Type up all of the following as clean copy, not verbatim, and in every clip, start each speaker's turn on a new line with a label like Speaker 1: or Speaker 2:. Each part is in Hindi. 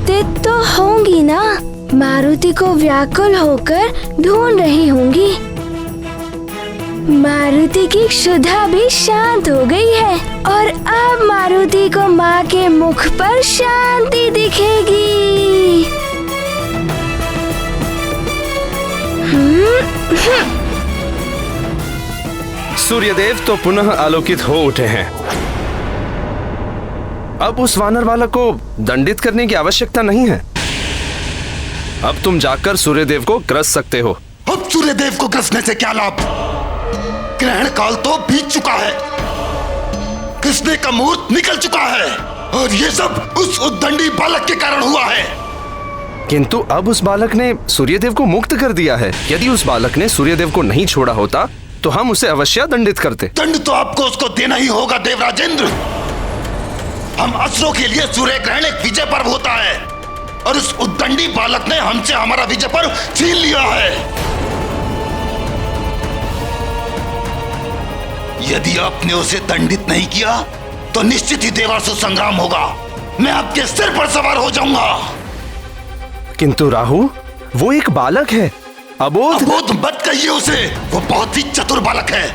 Speaker 1: उपस्थित तो होंगी ना। मारुति को व्याकुल होकर ढूंढ रही होंगी। मारुति की क्षुधा भी शांत हो गई है और अब मारुति को माँ के मुख पर शांति दिखेगी।
Speaker 2: सूर्यदेव तो पुनः आलोकित हो उठे हैं। अब उस वानर बालक को दंडित करने की आवश्यकता नहीं है। अब तुम जाकर सूर्यदेव को ग्रस सकते हो।
Speaker 3: अब सूर्यदेव को ग्रसने से क्या लाभ? ग्रहण काल तो बीत चुका है, कृष्ण का मुहूर्त निकल चुका है और ये सब उस उद्दंडी बालक के कारण हुआ है।
Speaker 2: किंतु अब उस बालक ने सूर्यदेव को मुक्त कर दिया है। यदि उस बालक ने सूर्यदेव को नहीं छोड़ा होता तो हम उसे अवश्य दंडित करते।
Speaker 3: दंड तो आपको उसको देना ही होगा देवराजेंद्र। हम असुरों के लिए सूर्य ग्रहण एक विजय पर्व होता है और उस उद्दंडी बालक ने हमसे हमारा विजय पर्व छीन लिया है। यदि आपने उसे दंडित नहीं किया तो निश्चित ही देवासुर संग्राम होगा। मैं आपके सिर पर सवार हो जाऊंगा।
Speaker 2: किंतु राहु, वो एक बालक है, अबोध
Speaker 3: मत कहिए उसे। वो बहुत ही चतुर बालक है।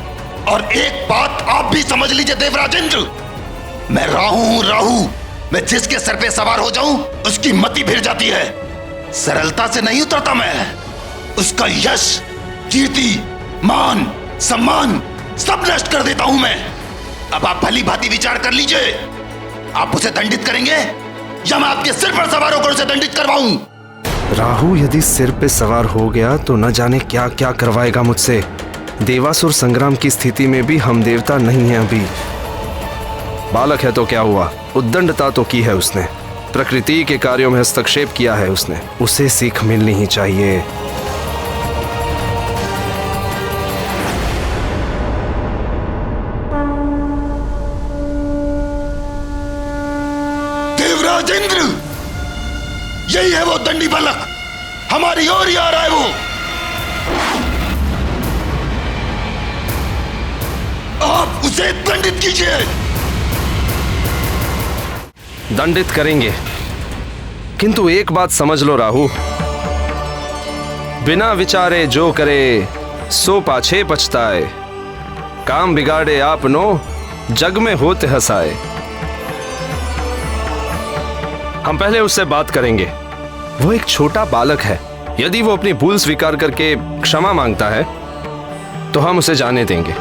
Speaker 3: और एक बात आप भी समझ लीजिए देवराजेंद्र, मैं राहु हूं, राहु। मैं जिसके सर पे सवार हो जाऊं उसकी मति फिर जाती है। सरलता से नहीं उतरता मैं। उसका यश, कीर्ति, मान, सम्मान सब नष्ट कर देता हूं मैं। अब आप भली भांति विचार कर लीजिए, आप उसे दंडित करेंगे या मैं आपके सिर पर सवार होकर उसे दंडित करवाऊं?
Speaker 2: राहु यदि सिर पे सवार हो गया तो न जाने क्या क्या करवाएगा मुझसे। देवासुर संग्राम की स्थिति में भी हम देवता नहीं हैं अभी। बालक है तो क्या हुआ, उद्दंडता तो की है उसने, प्रकृति के कार्यों में हस्तक्षेप किया है उसने, उसे सीख मिलनी ही चाहिए।
Speaker 3: देवराजेंद्र, यही है वो दंडी बालक, हमारी ओर ही आ रहा है वो। आप उसे दंडित कीजिए।
Speaker 2: दंडित करेंगे, किंतु एक बात समझ लो राहु, बिना विचारे जो करे सो पाछे पछताए। काम बिगाड़े आपनो जग में होते हंसाए। हम पहले उससे बात करेंगे। वो एक छोटा बालक है। यदि वो अपनी भूल स्वीकार करके क्षमा मांगता है तो हम उसे जाने देंगे।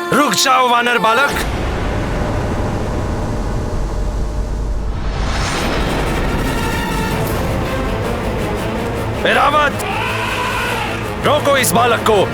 Speaker 2: रुक जाओ वानर बालक। ऐरावत, रोको इस बालक को।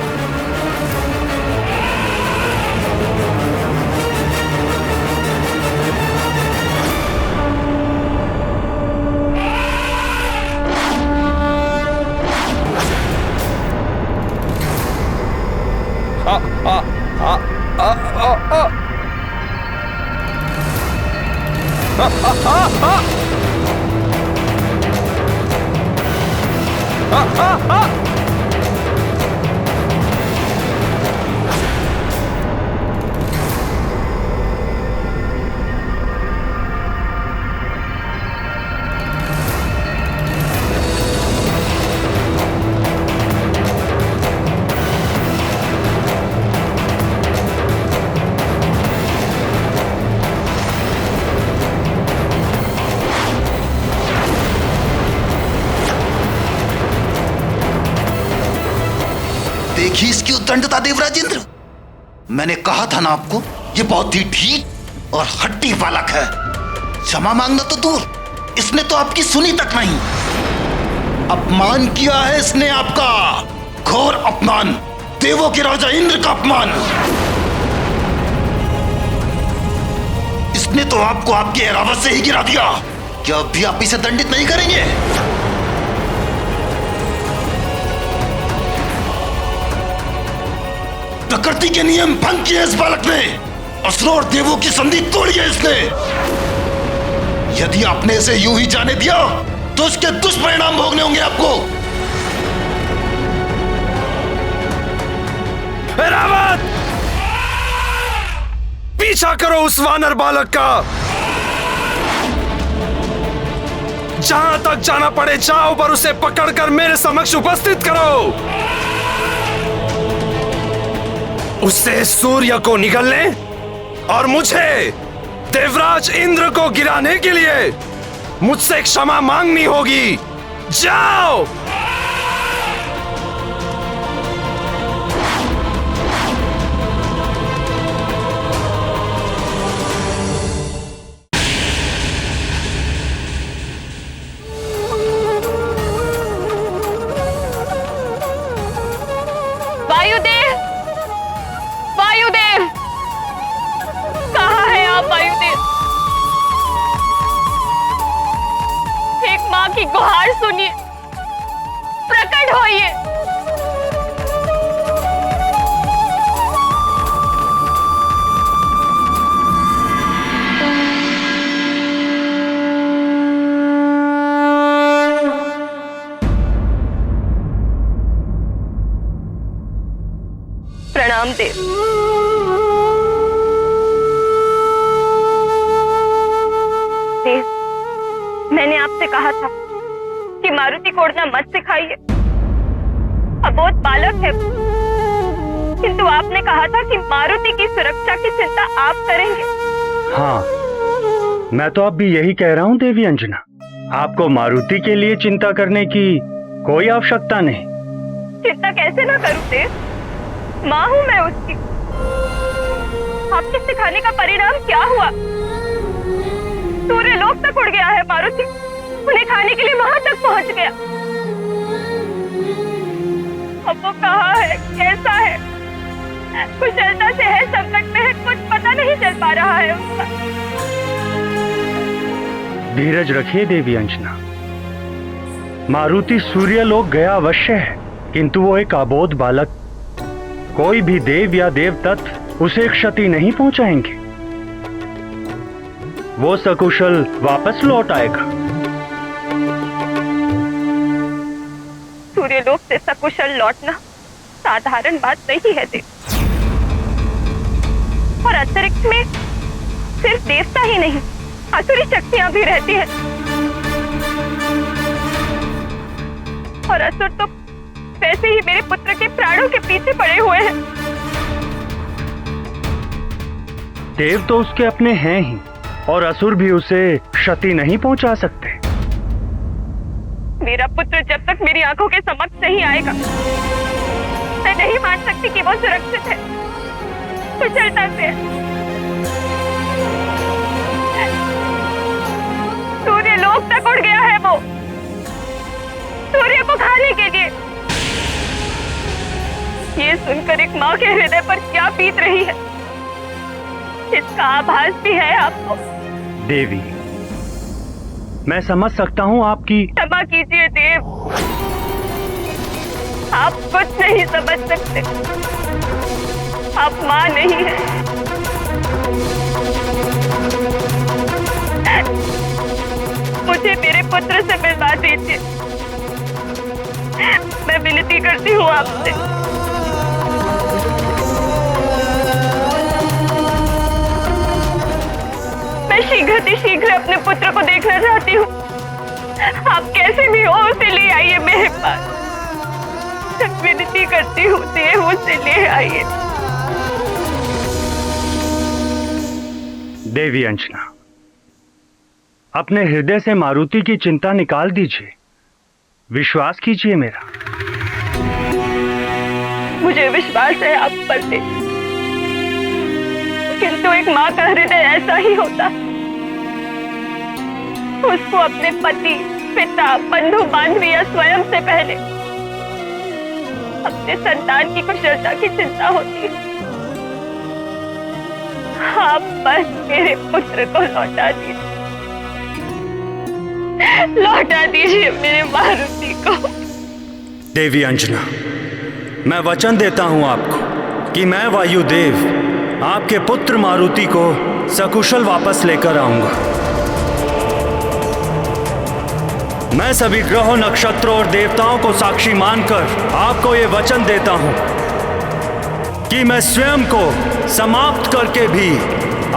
Speaker 3: देखिए इसकी उद्दंडता देवराजेंद्र। मैंने कहा था ना आपको, ये बहुत ही ढीठ और हट्टी बालक है। क्षमा मांगना तो दूर, इसने तो आपकी सुनी तक नहीं। अपमान किया है इसने आपका, घोर अपमान, देवों के राजा इंद्र का अपमान। इसने तो आपको आपके ऐरावत से ही गिरा दिया। क्या अब भी आप इसे दंडित नहीं करेंगे? प्रकृति के नियम भंग किए इस बालक ने। असुरों और देवों की संधि तोड़ी है इसने। यदि आपने इसे यूं ही जाने दिया तो इसके दुष्परिणाम भोगने होंगे आपको।
Speaker 2: रावत, पीछा करो उस वानर बालक का। जहां तक जाना पड़े जाओ, पर उसे पकड़कर मेरे समक्ष उपस्थित करो। उससे सूर्य को निगलने और मुझे देवराज इंद्र को गिराने के लिए मुझसे क्षमा मांगनी होगी। जाओ।
Speaker 4: वायुदेव, वायुदेव, कहाँ है आप वायुदेव? एक माँ की गुहार सुनिए, प्रकट होइए। प्रणाम देव। देव, मैंने आपसे कहा था कि मारुति को उड़ना मत सिखाइए। अबोध बालक है, किंतु आपने कहा था कि मारुति की सुरक्षा की चिंता आप करेंगे।
Speaker 5: हाँ, मैं तो अब भी यही कह रहा हूँ देवी अंजना। आपको मारुति के लिए चिंता करने की कोई आवश्यकता नहीं।
Speaker 4: चिंता कैसे ना करूं देव, माँ हूं मैं उसकी। आपके सिखाने का परिणाम क्या हुआ? सूर्य लोक तक उड़ गया है मारुति, उन्हें खाने के लिए वहां तक पहुंच गया। अब वो कहाँ है, कैसा है, कुशलता से है, संकट में है, कुछ पता नहीं चल पा रहा है उसका।
Speaker 5: धीरज रखिए देवी अंजना। मारुति सूर्य लोक गया अवश्य है, किंतु वो एक अबोध बालक। कोई भी देव या देव तत्व उसे क्षति नहीं पहुंचाएंगे। वो सकुशल वापस लौट आएगा।
Speaker 4: सूर्यलोक से सकुशल लौटना साधारण बात नहीं है देव। और अंतरिक्ष में सिर्फ देवता ही नहीं, असुरी शक्तियां भी रहती हैं। और असुर तो वैसे ही मेरे पुत्र के प्राणों के पीछे पड़े हुए हैं।
Speaker 5: देव तो उसके अपने हैं ही, और असुर भी उसे क्षति नहीं पहुंचा सकते।
Speaker 4: मेरा पुत्र जब तक मेरी आंखों के समक्ष नहीं आएगा, मैं नहीं मान सकती कि वो सुरक्षित है, कुशलता से है। सूर्य लोक तक उड़ गया है वो, सूर्य को खाने के लिए। ये सुनकर एक माँ के हृदय पर क्या बीत रही है, इसका आभास भी है आपको।
Speaker 5: देवी, मैं समझ सकता हूँ आपकी।
Speaker 4: क्षमा कीजिए देव, आप कुछ नहीं समझ सकते। आप माँ नहीं है। मुझे मेरे पुत्र से मिलवा दीजिए, मैं विनती करती हूँ आपसे। मैं शीघ्र अपने पुत्र को देखना चाहती हूँ। आप कैसे भी हो उसे ले आइए मेरे पास, विनती करती हूँ देव, उसे ले आइए।
Speaker 5: देवी अंजना, अपने हृदय से मारुति की चिंता निकाल दीजिए। विश्वास कीजिए मेरा।
Speaker 4: मुझे विश्वास है आप पर देव, किंतु एक माँ का हृदय ऐसा ही होता। उसको अपने पति, पिता, बंधु बांधव या स्वयं से पहले अपने संतान की कुशलता की चिंता होती है। आप बस मेरे पुत्र को लौटा दीजिए, लौटा दीजिए मेरे मारुति को।
Speaker 5: देवी अंजना, मैं वचन देता हूं आपको कि मैं वायुदेव आपके पुत्र मारुति को सकुशल वापस लेकर आऊंगा। मैं सभी ग्रहों, नक्षत्रों और देवताओं को साक्षी मानकर आपको ये वचन देता हूं कि मैं स्वयं को समाप्त करके भी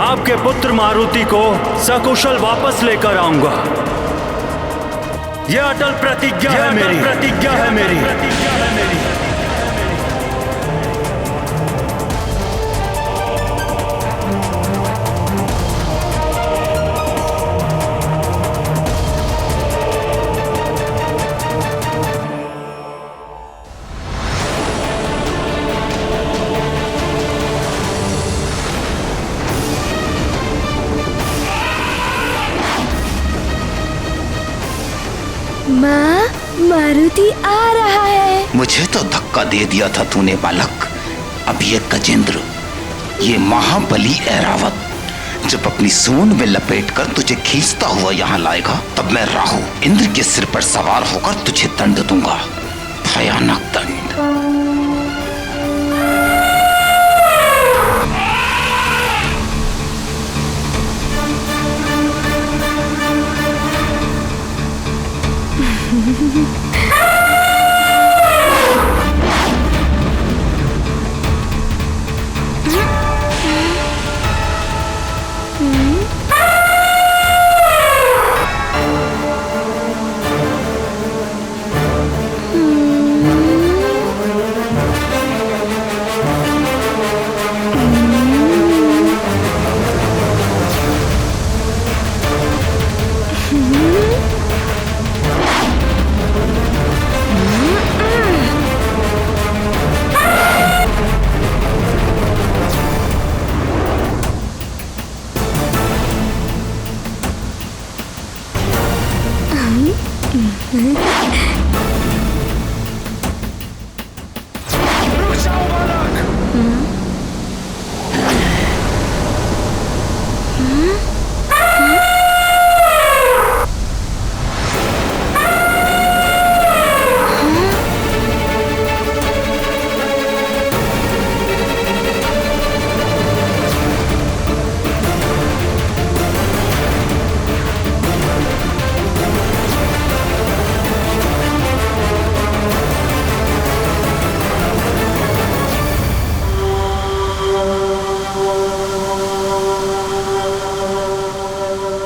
Speaker 5: आपके पुत्र मारुति को सकुशल वापस लेकर आऊंगा। यह अटल प्रतिज्ञा है मेरी।
Speaker 1: माँ, मारुति आ रहा है।
Speaker 3: मुझे तो धक्का दे दिया था तूने बालक। अब ये गजेंद्र, ये महाबली ऐरावत जब अपनी सूंड में लपेटकर तुझे खींचता हुआ यहाँ लाएगा, तब मैं राहु इंद्र के सिर पर सवार होकर तुझे दंड दूंगा, भयानक दंड।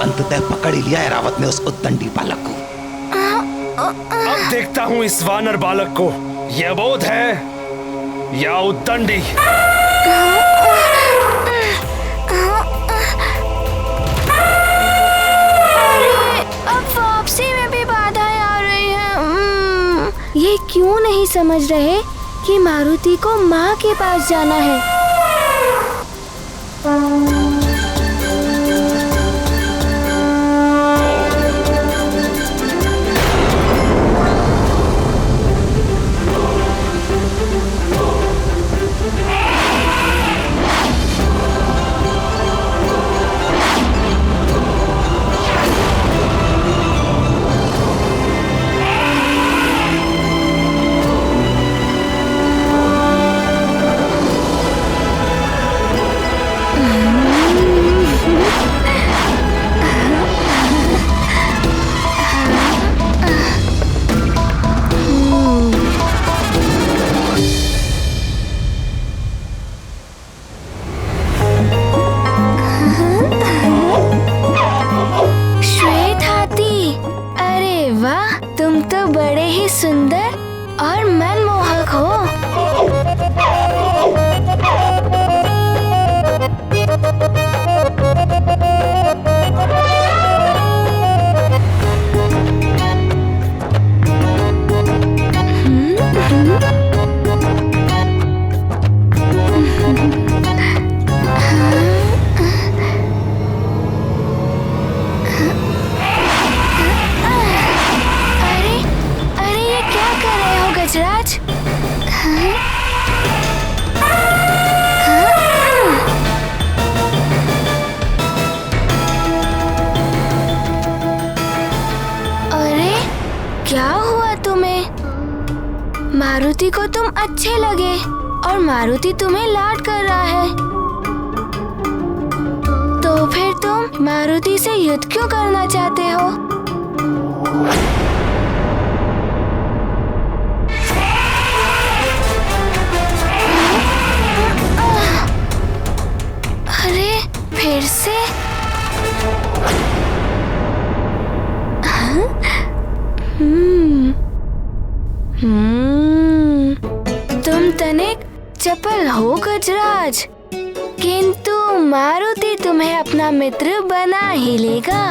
Speaker 3: अंततः पकड़ ही लिया ऐरावत ने उस उद्दंडी बालक को।
Speaker 2: अब देखता हूँ इस वानर बालक को, यह बोध है या उद्दंडी।
Speaker 1: अब वापसी में भी बाधाएं आ रही हैं। ये क्यों नहीं समझ रहे कि मारुति को माँ के पास जाना है। तुम तो बड़े ही सुंदर और मनमोहक हो। गजराज, अरे क्या हुआ तुम्हें? मारुति को तुम अच्छे लगे, और मारुति तुम्हें लाड कर रहा है, तो फिर तुम मारुति से युद्ध क्यों करना चाहते हो? अरे फिर से? तुम तनिक चपल हो गजराज, किंतु मारुति तुम्हें अपना मित्र बना ही लेगा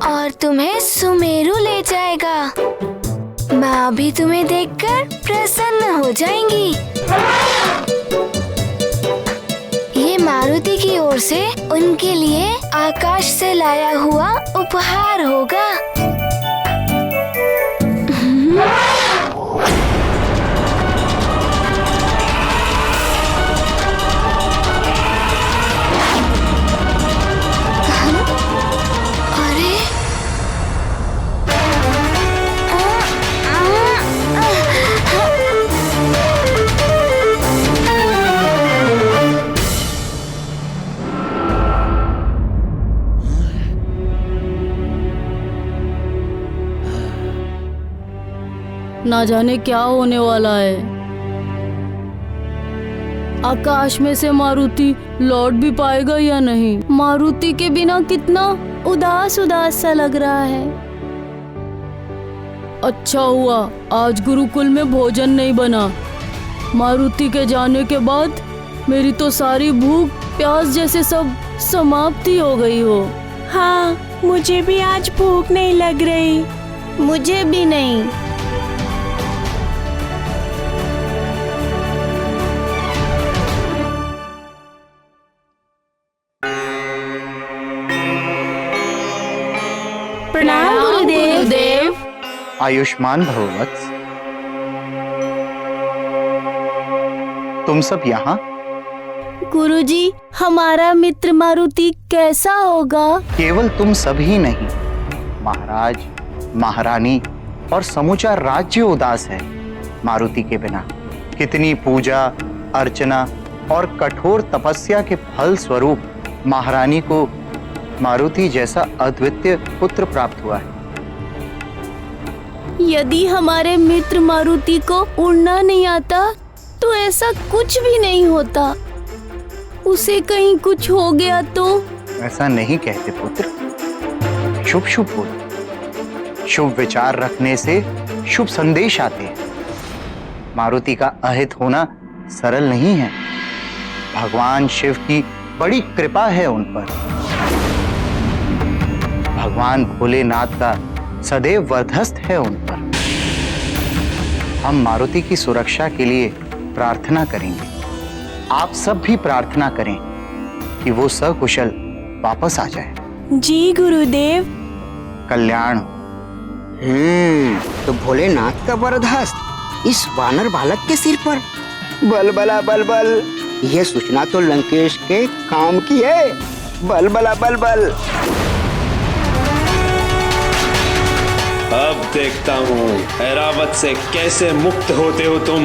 Speaker 1: और तुम्हें सुमेरु ले जाएगा। माँ भी तुम्हें देखकर प्रसन्न हो जाएंगी। ये मारुति की ओर से उनके लिए आकाश से लाया हुआ उपहार होगा।
Speaker 6: ना जाने क्या होने वाला है। आकाश में से मारुति लौट भी पाएगा या नहीं? मारुति के बिना कितना उदास उदास सा लग रहा है। अच्छा हुआ आज गुरुकुल में भोजन नहीं बना। मारुति के जाने के बाद मेरी तो सारी भूख प्यास जैसे सब समाप्ति हो गई हो।
Speaker 7: हाँ, मुझे भी आज भूख नहीं लग रही।
Speaker 6: मुझे भी नहीं।
Speaker 7: प्रणाम गुरुदेव।
Speaker 8: आयुष्मान भव वत्स। तुम सब यहाँ?
Speaker 6: गुरुजी, हमारा मित्र मारुति कैसा होगा?
Speaker 8: केवल तुम सब ही नहीं, महाराज, महारानी और समूचा राज्य उदास है मारुति के बिना। कितनी पूजा अर्चना और कठोर तपस्या के फल स्वरूप महारानी को मारुति जैसा अद्वितीय पुत्र प्राप्त हुआ है।
Speaker 6: यदि हमारे मित्र मारुति को उड़ना नहीं आता तो ऐसा कुछ भी नहीं होता। उसे कहीं कुछ हो गया तो?
Speaker 8: ऐसा नहीं कहते पुत्र। शुभ शुभ बोलो। शुभ विचार रखने से शुभ संदेश आते हैं। मारुति का अहित होना सरल नहीं है। भगवान शिव की बड़ी कृपा है उन पर। भगवान भोलेनाथ का सदैव वर्धस्त है उन पर। हम मारुति की सुरक्षा के लिए प्रार्थना करेंगे। आप सब भी प्रार्थना करें कि वो सकुशल वापस आ जाए।
Speaker 7: जी गुरुदेव।
Speaker 8: कल्याण।
Speaker 9: तो भोलेनाथ का वरदहस्त इस वानर बालक के सिर पर। बलबला बलबल, यह सूचना तो लंकेश के काम की है। बलबला बलबल।
Speaker 10: अब देखता हूँ ऐरावत से कैसे मुक्त होते हो तुम।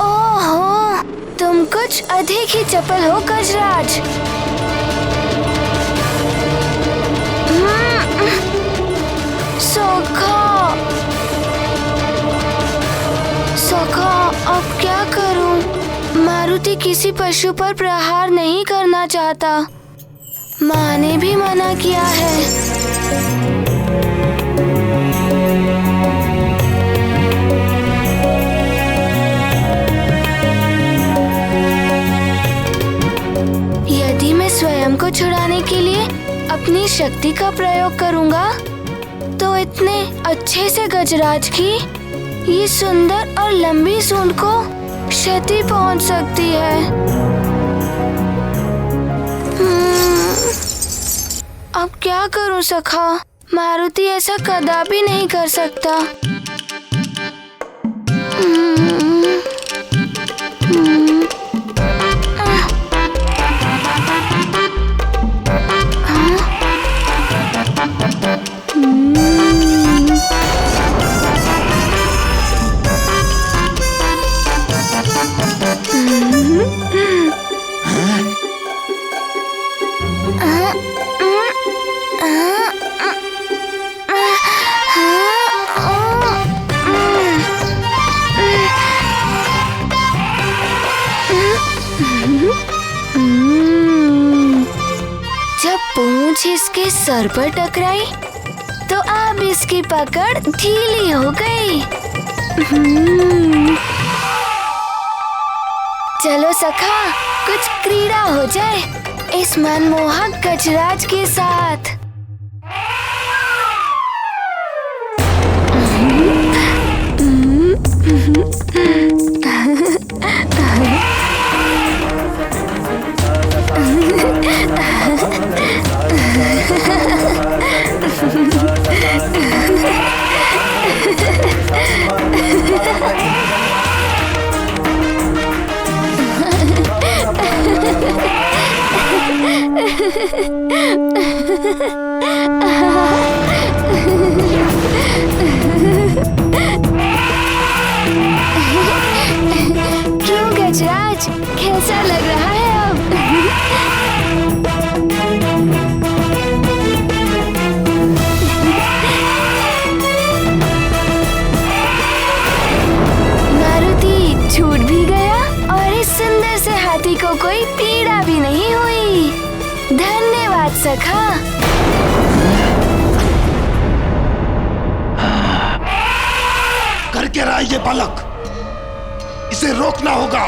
Speaker 1: ओहो, तुम कुछ अधिक ही चपल हो गजराज। सोखा, सोखा, अब क्या करूं? मारुति किसी पशु पर प्रहार नहीं करना चाहता। माँ ने भी मना किया है। यदि मैं स्वयं को छुड़ाने के लिए अपनी शक्ति का प्रयोग करूंगा तो इतने अच्छे से गजराज की ये सुंदर और लंबी सूंड को क्षति पहुंच सकती है। अब क्या करूं सखा? मारुति ऐसा कदापि नहीं कर सकता। जब पूंछ इसके सर पर टकराई तो अब इसकी पकड़ ढीली हो गई। चलो सखा, कुछ क्रीड़ा हो जाए इस मनमोहक गजराज के साथ। क्यों गजराज, कैसा लग रहा है अब? मारुति छूट भी गया और इस सुंदर से हाथी को कोई पीड़ा भी नहीं हुई। धन्यवाद सखा।
Speaker 3: कर क्या रहा है ये बालक? इसे रोकना होगा।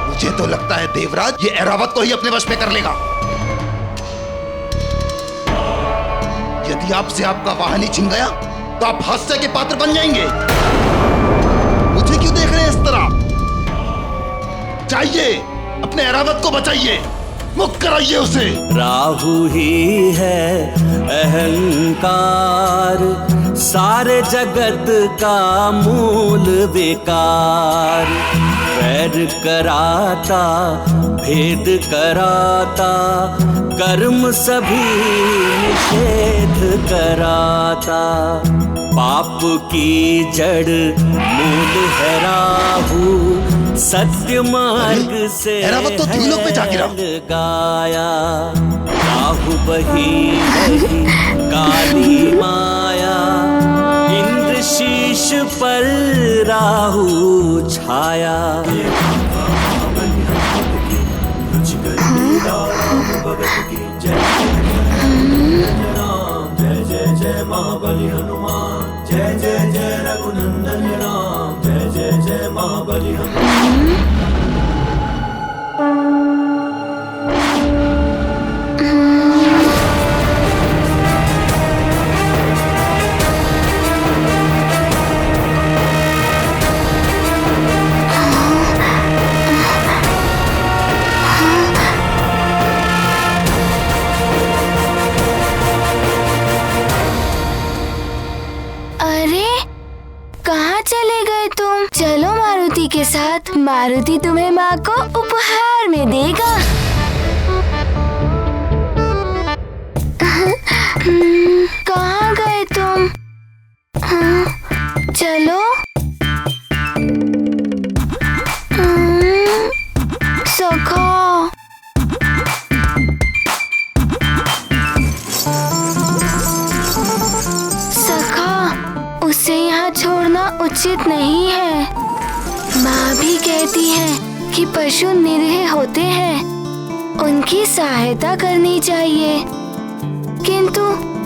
Speaker 3: मुझे तो लगता है देवराज ये ऐरावत को ही अपने वश में कर लेगा। यदि आपसे आपका वाहन ही छिन गया तो आप हास्य के पात्र बन जाएंगे। मुझे क्यों देख रहे हैं इस तरह? चाहिए अपने ऐरावत को बचाइए, मुक्त कराइए उसे।
Speaker 11: राहु ही है अहंकार, सारे जगत का मूल विकार। वैर कराता, भेद कराता, कर्म सभी निषेध कराता। पाप की जड़ मूल है राहु, सत्य मार्ग से
Speaker 3: ऐरावत तो तीन लोग पे जा गिरा।
Speaker 11: गाया राहु बही बही काली माया, इंद्र शीश पर राहु छाया। जय जय जय महाबली हनुमान, जय जय जय रघुनंदन राम, जय जय जय महाबली हनुमान।
Speaker 1: के साथ मारुति तुम्हें माँ को उपहार में देगा। कहाँ गए तुम? चलो। सखा, सखा, उसे यहाँ छोड़ना उचित नहीं है। माँ भी कहती है कि पशु निरीह होते हैं, उनकी सहायता करनी चाहिए। किंतु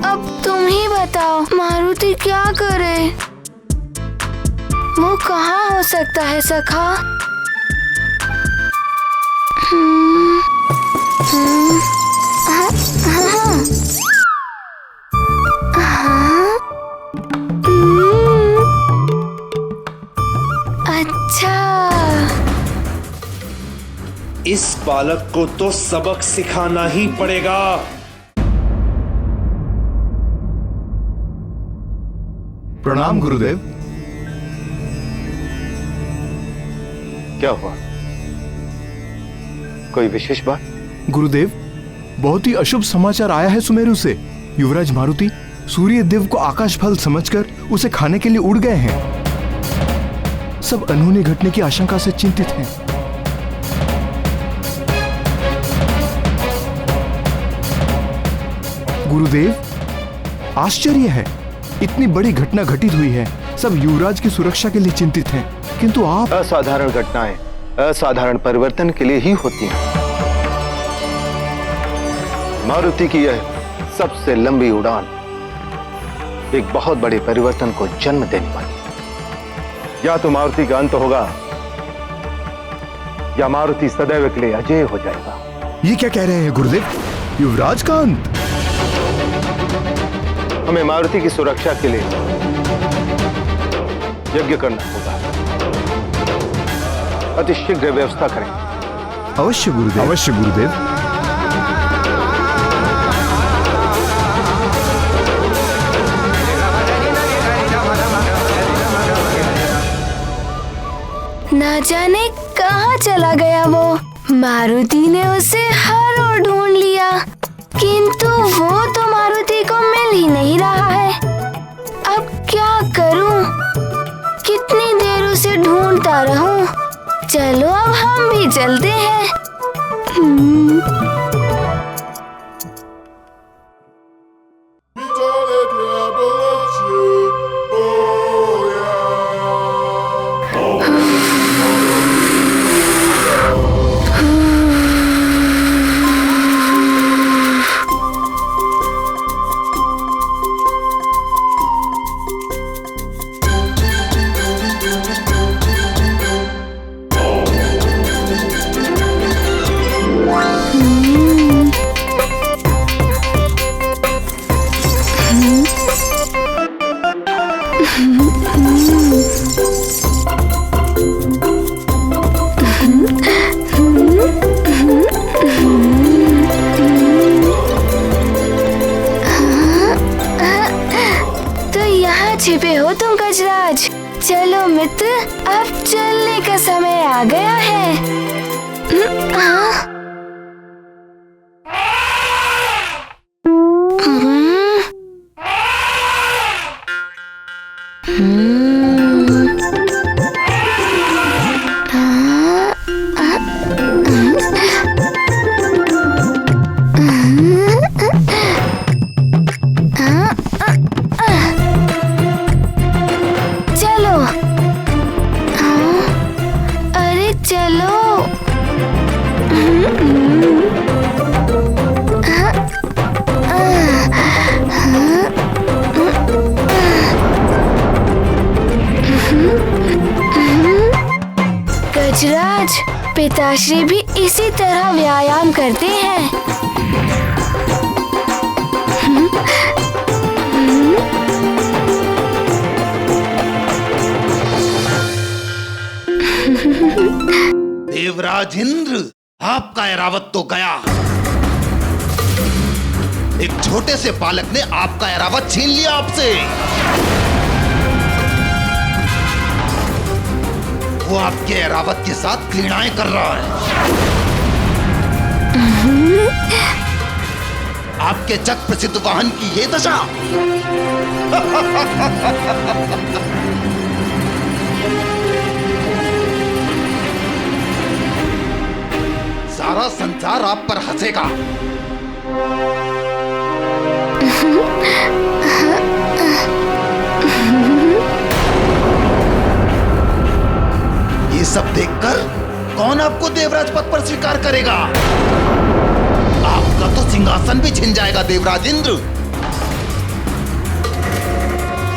Speaker 1: अब तुम ही बताओ, मारुति क्या करे? वो कहाँ हो सकता है सखा?
Speaker 10: इस बालक को तो सबक सिखाना ही पड़ेगा।
Speaker 12: प्रणाम गुरुदेव।
Speaker 8: क्या हुआ? कोई विशेष बात?
Speaker 12: गुरुदेव, बहुत ही अशुभ समाचार आया है सुमेरु से। युवराज मारुति सूर्य देव को आकाश फल समझकर उसे खाने के लिए उड़ गए हैं। सब अनहोनी घटने की आशंका से चिंतित हैं। गुरुदेव, आश्चर्य है, इतनी बड़ी घटना घटित हुई है। सब युवराज की सुरक्षा के लिए चिंतित हैं। किंतु आप।
Speaker 8: असाधारण घटनाएं असाधारण परिवर्तन के लिए ही होती हैं। मारुति की यह सबसे लंबी उड़ान एक बहुत बड़े परिवर्तन को जन्म देने वाली है। या तो मारुति का अंत होगा या मारुति सदैव के लिए अजय हो जाएगा।
Speaker 12: ये क्या कह रहे हैं गुरुदेव? युवराज का अंत?
Speaker 8: हमें मारुति की सुरक्षा के लिए यज्ञ करना होगा। अति शीघ्र व्यवस्था करें।
Speaker 12: अवश्य गुरुदेव, अवश्य गुरुदेव।
Speaker 1: ना जाने कहाँ चला गया वो। मारुति ने उसे हर ओर ढूंढ लिया, किंतु वो तो मारुति को मिल ही नहीं रहा है। अब क्या करूं? कितनी देर उसे ढूंढता रहूं? चलो अब हम भी चलते हैं। छिपे हो तुम गजराज। चलो मित्र, अब चलने का समय आ गया है। गजराज, पिताश्री भी इसी तरह व्यायाम करते हैं।
Speaker 3: देवराज इंद्र, आपका ऐरावत तो गया। एक छोटे से बालक ने आपका ऐरावत छीन लिया आपसे। वो आपके ऐरावत के साथ क्रीड़ाएं कर रहा है। आपके जग प्रसिद्ध वाहन की ये दशा। सारा संसार आप पर हंसेगा। ये सब देखकर कौन आपको देवराज पद पर स्वीकार करेगा? आपका तो सिंहासन भी छिन जाएगा देवराज इंद्र।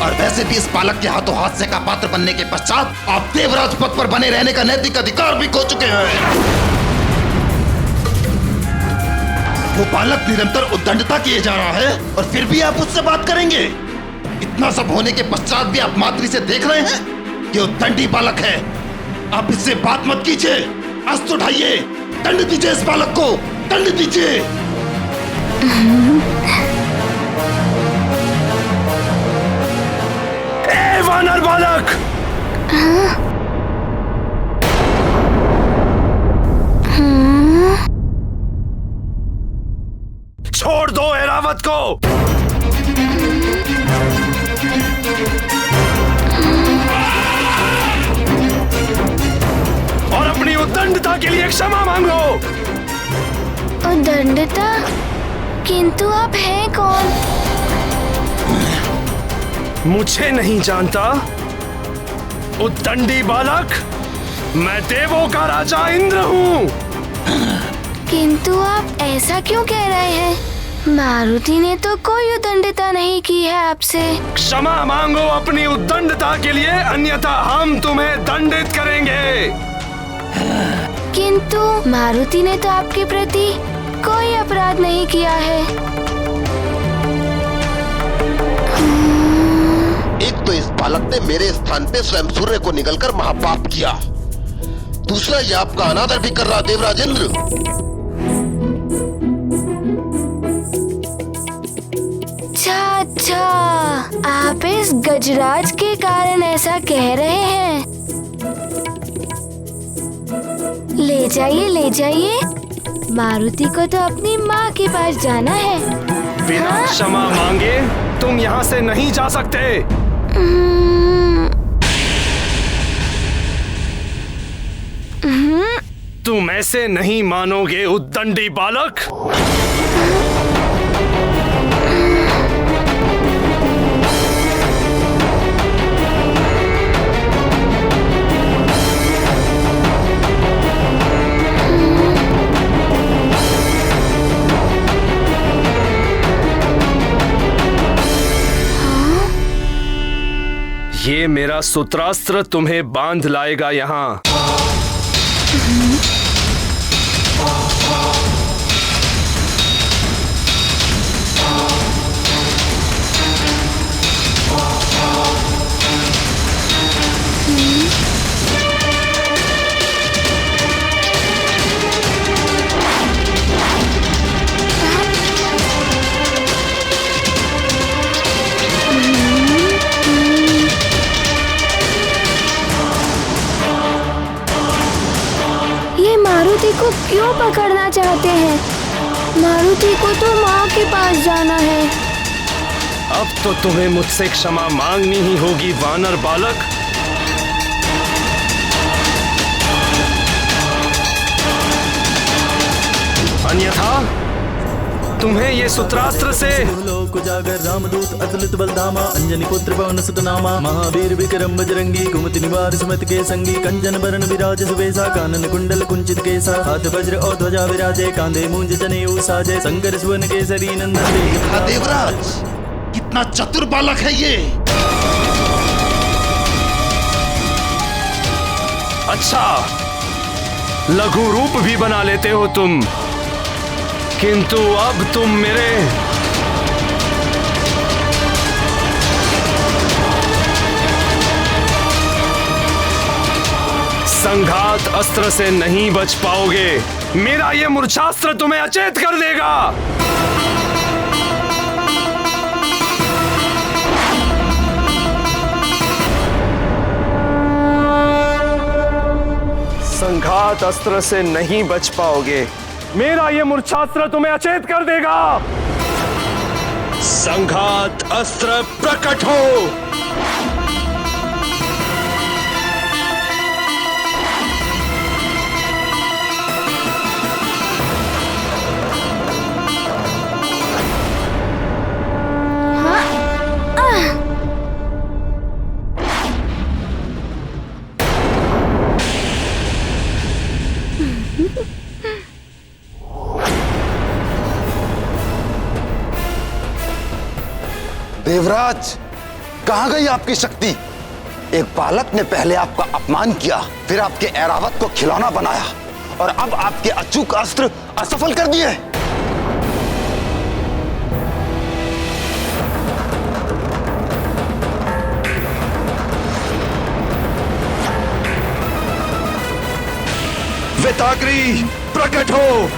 Speaker 3: और वैसे भी इस बालक के हाथों हास्य का पात्र बनने के पश्चात आप देवराज पद पर बने रहने का नैतिक अधिकार भी खो चुके हैं। वो बालक निरंतर उद्दंडता किए जा रहा है और फिर भी आप उससे बात करेंगे? इतना सब होने के पश्चात भी आप मातृ से देख रहे हैं कि उद्दंडी बालक है। आप इससे बात मत कीजिए। अस्त्र उठाइए, दंड दीजिए इस बालक को, दंड दीजिए।
Speaker 2: ए वानर बालक! छोड़ दो ऐरावत को। और अपनी उद्दंडता के लिए क्षमा मांगो।
Speaker 1: उद्दंडता? किंतु आप हैं कौन?
Speaker 2: मुझे नहीं जानता? उद्दंडी बालक, मैं देवों का राजा इंद्र हूँ।
Speaker 1: किंतु आप ऐसा क्यों कह रहे हैं? मारुति ने तो कोई उद्दंडता नहीं की है आपसे।
Speaker 2: क्षमा मांगो अपनी उद्दंडता के लिए, अन्यथा हम तुम्हें दंडित करेंगे।
Speaker 1: किंतु मारुति ने तो आपके प्रति कोई अपराध नहीं किया है।
Speaker 3: एक तो इस बालक ने मेरे स्थान पे स्वयं सूर्य को निगलकर महापाप किया, दूसरा ये आपका अनादर भी कर रहा देवराज इंद्र।
Speaker 1: अच्छा, आप इस गजराज के कारण ऐसा कह रहे हैं। ले जाइए, ले जाइए। मारुति को तो अपनी माँ के पास जाना है।
Speaker 2: बिना क्षमा मांगे तुम यहाँ से नहीं जा सकते। तुम ऐसे नहीं मानोगे उद्दंडी बालक। ये मेरा सूत्रास्त्र तुम्हें बांध लाएगा यहाँ।
Speaker 1: मारुति को क्यों पकड़ना चाहते हैं? मारुति को तो माँ के पास जाना है।
Speaker 2: अब तो तुम्हें मुझसे क्षमा मांगनी ही होगी वानर बालक। अन्यथा तुम्हें ये सूत्रास्त्र से
Speaker 11: जागर रामदूत अतुलित बलधामा अंजनी पुत्र पवन सुत नामा महावीर विक्रम बजरंगी कुमति निवार सुमति के संगी कंचन बरन विराज सुवेशा कानन कुंडल कुंचित केसा हाथ वज्र और ध्वजा विराजे कांधे मूंज जनेऊ साजे शंकर सुवन केसरी नंदन।
Speaker 3: देवराज, कितना चतुर बालक है ये।
Speaker 2: अच्छा, लघु रूप भी बना लेते हो तुम, किंतु अब तुम मेरे संघात अस्त्र से नहीं बच पाओगे। मेरा ये मूर्छास्त्र तुम्हें अचेत कर देगा। संघात अस्त्र से नहीं बच पाओगे। मेरा ये मूर्छास्त्र तुम्हें अचेत कर देगा।
Speaker 3: संघात अस्त्र प्रकट हो। देवराज, कहां गई आपकी शक्ति? एक बालक ने पहले आपका अपमान किया, फिर आपके ऐरावत को खिलौना बनाया और अब आपके अचूक अस्त्र असफल कर दिए। वेताग्री, प्रकट हो।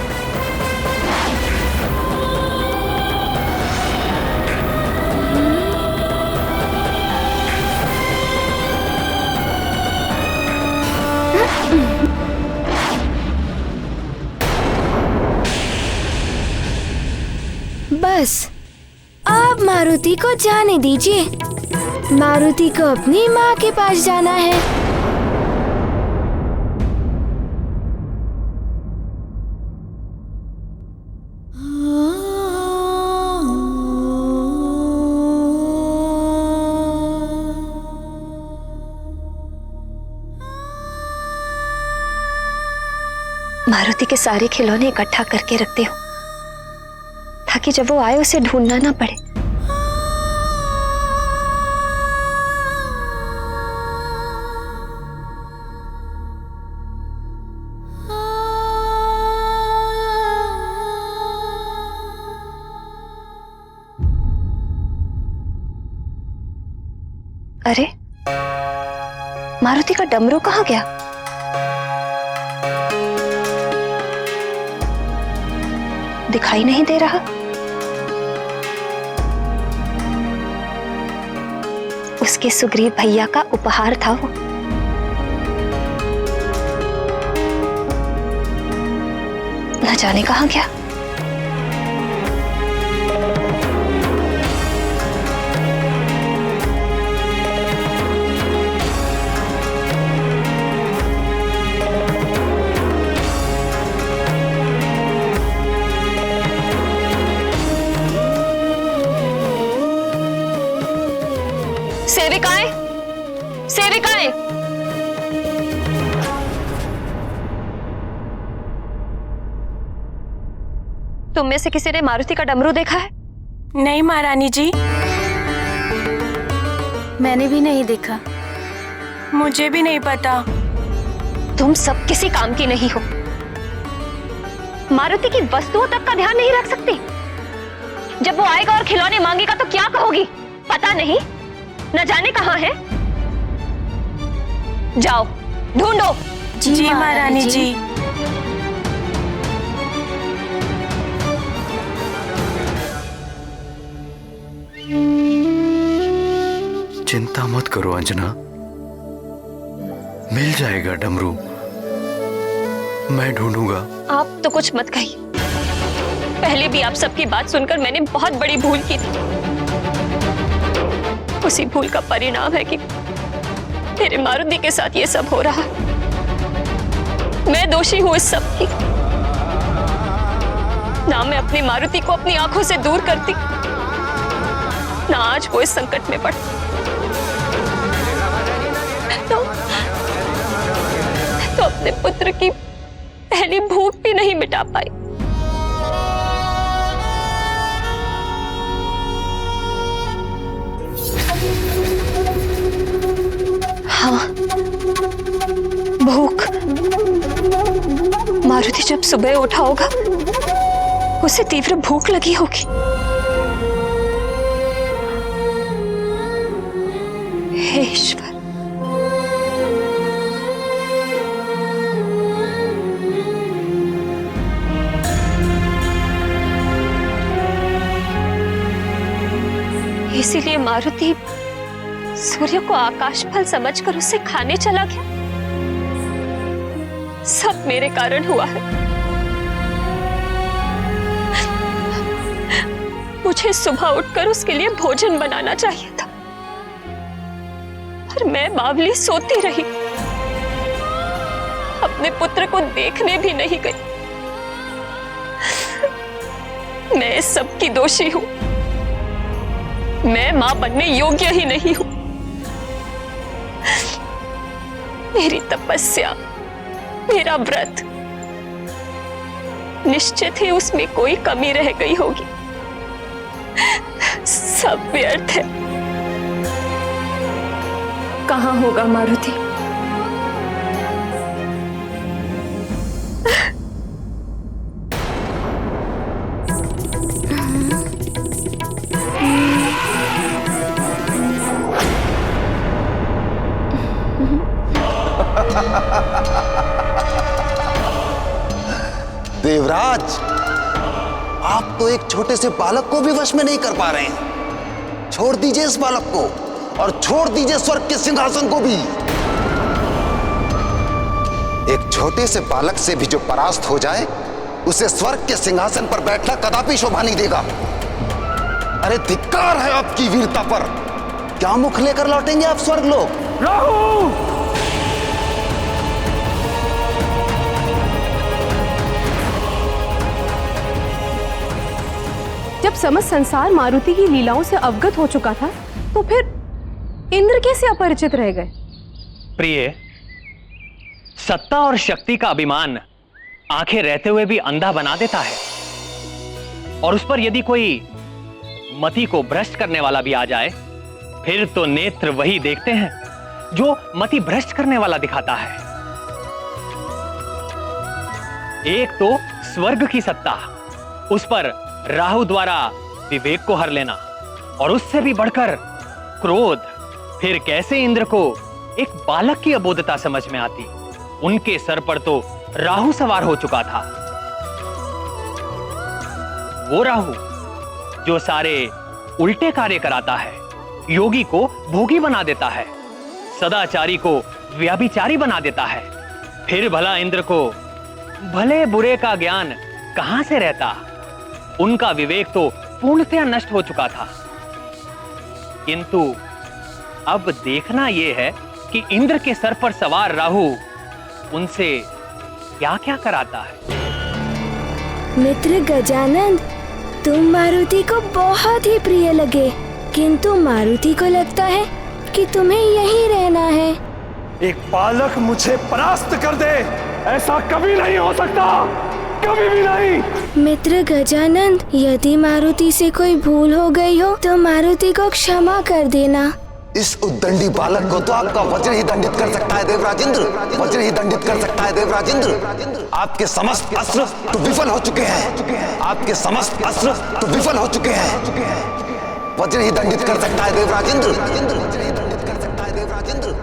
Speaker 1: बस अब मारुति को जाने दीजिए। मारुति को अपनी माँ के पास जाना है।
Speaker 4: मारुति के सारे खिलौने इकट्ठा करके रखते हो ताकि जब वो आए उसे ढूंढना ना पड़े। अरे मारुति का डमरू कहाँ गया? दिखाई नहीं दे रहा। उसके सुग्रीव भैया का उपहार था वो। न जाने कहाँ गया। सेविकाएं, सेविकाएं, तुम में से किसी ने मारुति का डमरू देखा है?
Speaker 7: नहीं महारानी जी,
Speaker 1: मैंने भी नहीं देखा।
Speaker 7: मुझे भी नहीं पता।
Speaker 4: तुम सब किसी काम की नहीं हो। मारुति की वस्तुओं तक का ध्यान नहीं रख सकती। जब वो आएगा और खिलौने मांगेगा तो क्या कहोगी? पता नहीं, न जाने कहाँ है। जाओ ढूंढो।
Speaker 7: जी महारानी जी।
Speaker 12: चिंता मत करो अंजना, मिल जाएगा डमरू, मैं ढूंढूंगा।
Speaker 4: आप तो कुछ मत कहिए। पहले भी आप सबकी बात सुनकर मैंने बहुत बड़ी भूल की थी। उसी भूल का परिणाम है कि तेरे मारुति के साथ ये सब हो रहा। मैं दोषी हूं इस सब की। ना मैं अपनी मारुति को अपनी आंखों से दूर करती, ना आज वो इस संकट में पड़। तो अपने पुत्र की पहली भूख भी नहीं मिटा पाई। हाँ, भूख। मारुति जब सुबह उठा होगा उसे तीव्र भूख लगी होगी। हे ईश्वर, इसीलिए मारुति सूर्य को आकाश फल समझकर उसे खाने चला गया। सब मेरे कारण हुआ है। मुझे सुबह उठकर उसके लिए भोजन बनाना चाहिए था, पर मैं बावली सोती रही, अपने पुत्र को देखने भी नहीं गई। मैं इस सब की दोषी हूं। मैं मां बनने योग्य ही नहीं हूं। मेरी तपस्या, मेरा व्रत, निश्चित ही उसमें कोई कमी रह गई होगी। सब व्यर्थ है। कहां होगा मारुति?
Speaker 3: देवराज, आप तो एक छोटे से बालक को भी वश में नहीं कर पा रहे हैं। छोड़ दीजिए इस बालक को और छोड़ दीजिए स्वर्ग के सिंहासन को भी। एक छोटे से बालक से भी जो परास्त हो जाए, उसे स्वर्ग के सिंहासन पर बैठना कदापि शोभा नहीं देगा। अरे धिक्कार है आपकी वीरता पर। क्या मुख लेकर लौटेंगे आप स्वर्ग लोग?
Speaker 5: राहु!
Speaker 13: जब समस्त संसार मारुति की लीलाओं से अवगत हो चुका था, तो फिर इंद्र कैसे अपरिचित रह गए?
Speaker 14: प्रिय, सत्ता और शक्ति का अभिमान आंखें रहते हुए भी अंधा बना देता है, और उस पर यदि कोई मति को भ्रष्ट करने वाला भी आ जाए, फिर तो नेत्र वही देखते हैं जो मति भ्रष्ट करने वाला दिखाता है। एक तो स्वर्ग की सत्ता, उस पर राहु द्वारा विवेक को हर लेना, और उससे भी बढ़कर क्रोध। फिर कैसे इंद्र को एक बालक की अबोधता समझ में आती? उनके सर पर तो राहु सवार हो चुका था। वो राहु जो सारे उल्टे कार्य कराता है, योगी को भोगी बना देता है, सदाचारी को व्यभिचारी बना देता है। फिर भला इंद्र को भले बुरे का ज्ञान कहां से रहता? उनका विवेक तो पूर्णतया नष्ट हो चुका था। किंतु अब देखना यह है कि इंद्र के सर पर सवार राहु उनसे क्या क्या कराता है।
Speaker 1: मित्र गजानंद, तुम मारुति को बहुत ही प्रिय लगे, किंतु मारुति को लगता है कि तुम्हें यहीं रहना है।
Speaker 2: एक बालक मुझे परास्त कर दे, ऐसा कभी नहीं हो सकता, कभी भी नहीं।
Speaker 1: मित्र गजानंद, यदि मारुति से कोई भूल हो गई हो तो मारुति को क्षमा कर देना।
Speaker 3: इस उद्दंडी बालक को तो आपका वज्र ही दंडित कर सकता है देवराजेंद्र, वज्र ही दंडित कर सकता है देवराजेंद्र। आपके समस्त अस्त्र तो विफल हो चुके हैं, आपके समस्त अस्त्र तो विफल हो चुके हैं। वज्र ही दंडित कर सकता है देवराजेंद्र, वज्र ही दंडित कर सकता है देवराजेंद्र।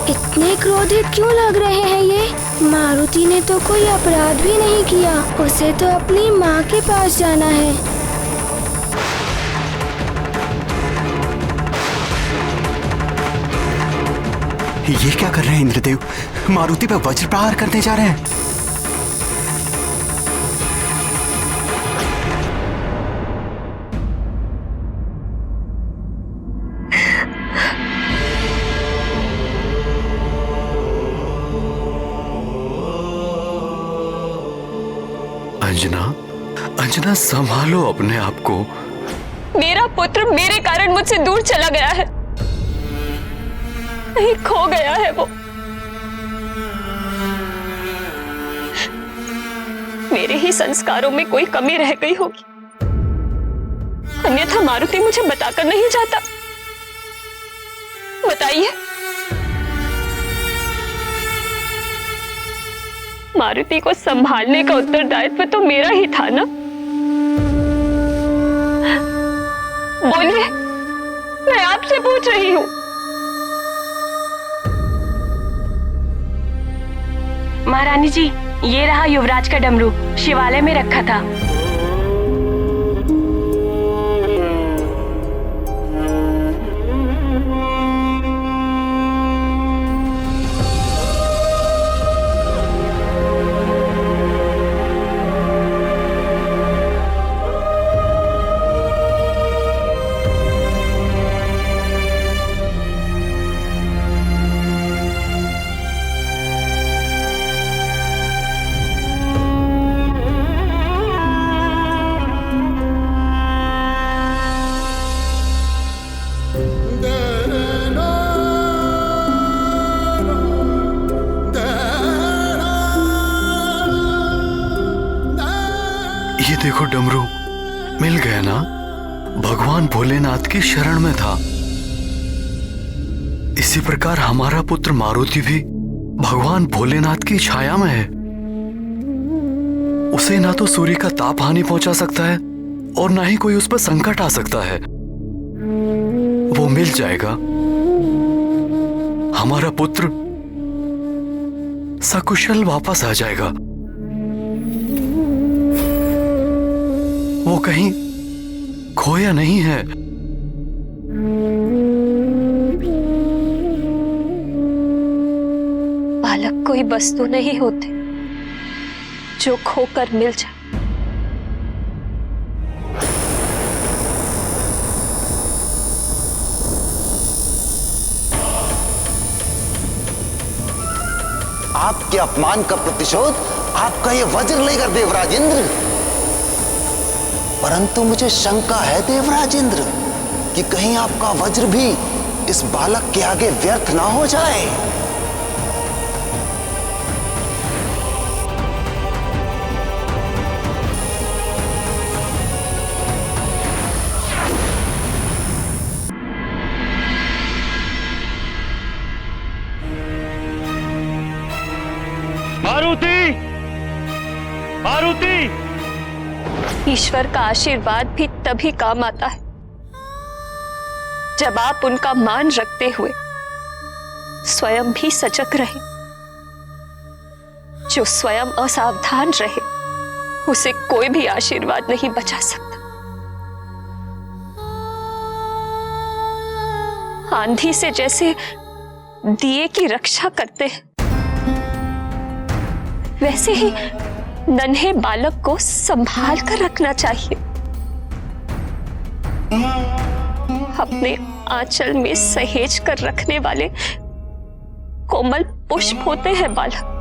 Speaker 1: इतने क्रोधित क्यों लग रहे हैं ये? मारुति ने तो कोई अपराध भी नहीं किया, उसे तो अपनी माँ के पास जाना है।
Speaker 15: ये क्या कर रहे हैं इंद्रदेव? मारुति पर वज्र प्रहार करने जा रहे हैं।
Speaker 16: अंजना, अंजना संभालो अपने आप को।
Speaker 4: मेरा पुत्र मेरे कारण मुझसे दूर चला गया है, कहीं खो गया है वो। मेरे ही संस्कारों में कोई कमी रह गई होगी, अन्यथा मारुति मुझे बताकर नहीं जाता। बताइए, मारुति को संभालने का उत्तरदायित्व तो मेरा ही था ना। बोलिए, मैं आपसे पूछ रही हूँ।
Speaker 17: महारानी जी, ये रहा युवराज का डमरू, शिवालय में रखा था।
Speaker 16: ये देखो डमरू, मिल गया ना? भगवान भोलेनाथ की शरण में था। इसी प्रकार हमारा पुत्र मारुति भी भगवान भोलेनाथ की छाया में है। उसे ना तो सूर्य का ताप हानि पहुंचा सकता है और ना ही कोई उस पर संकट आ सकता है। वो मिल जाएगा। हमारा पुत्र सकुशल वापस आ जाएगा। वो कहीं खोया नहीं है।
Speaker 4: बालक कोई वस्तु नहीं होते जो खोकर मिल जाए।
Speaker 3: आपके अपमान का प्रतिशोध आपका ये वज्र लेकर देवराज इंद्र। परंतु मुझे शंका है देवराज इंद्र कि कहीं आपका वज्र भी इस बालक के आगे व्यर्थ ना हो जाए।
Speaker 5: मारुति, मारुति!
Speaker 4: ईश्वर का आशीर्वाद भी तभी काम आता है जब आप उनका मान रखते हुए स्वयं भी सजग रहे। जो स्वयं असावधान रहे उसे कोई भी आशीर्वाद नहीं बचा सकता। आंधी से जैसे दिए की रक्षा करते हैं, वैसे ही नन्हे बालक को संभाल कर रखना चाहिए। अपने आंचल में सहेज कर रखने वाले कोमल पुष्प होते हैं बालक।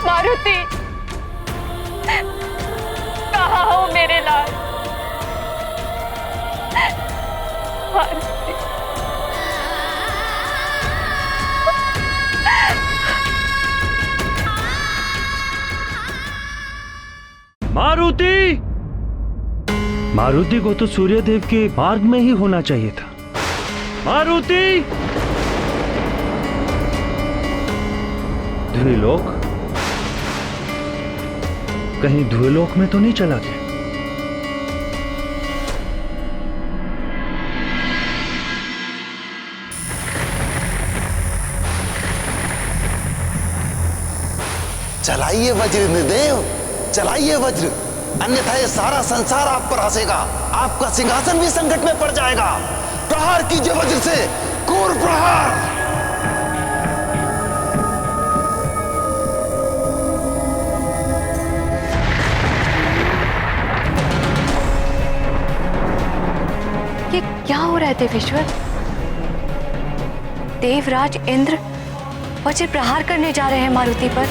Speaker 4: मारुति, कहाँ हो मेरे लाल? मारुति,
Speaker 5: मारुति! मारुति को तो सूर्यदेव के मार्ग में ही होना चाहिए था। मारुति! ध्रुलोक, कहीं ध्रुलोक में तो नहीं चला गया?
Speaker 3: चलाइए वज्र इंद्रदेव, चलाइए वज्र, अन्यथा ये सारा संसार आप पर हंसेगा। आपका सिंहासन भी संकट में पड़ जाएगा। प्रहार कीजिए वज्र से, क्रूर प्रहार।
Speaker 4: ये क्या हो रहा है देवेश्वर? देवराज इंद्र वज्र प्रहार करने जा रहे हैं मारुति पर।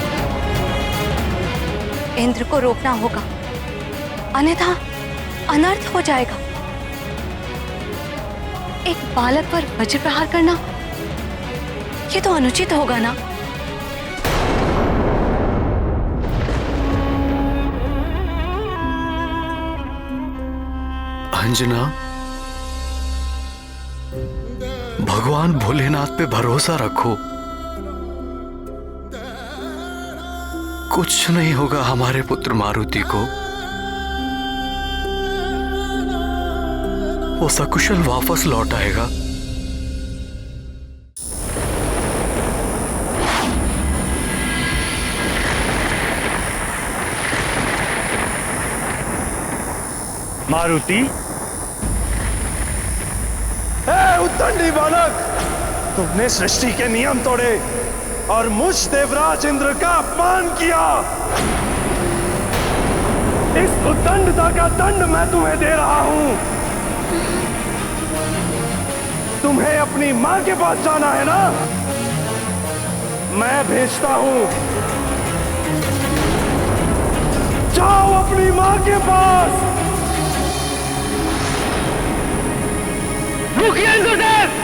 Speaker 4: इंद्र को रोकना होगा, अन्यथा अनर्थ हो जाएगा। एक बालक पर वज्र प्रहार करना, ये तो अनुचित होगा ना।
Speaker 16: अंजना, भगवान भोलेनाथ पे भरोसा रखो। कुछ नहीं होगा हमारे पुत्र मारुति को। वो सकुशल वापस लौट आएगा।
Speaker 5: मारुति,
Speaker 2: उद्दंडी बालक, तुमने सृष्टि के नियम तोड़े और मुझ देवराज इंद्र का अपमान किया। इस उद्दंडता का दंड मैं तुम्हें दे रहा हूं। तुम्हें अपनी मां के पास जाना है ना? मैं भेजता हूं। जाओ अपनी मां के पास।
Speaker 5: रुकिए इंद्रदेव!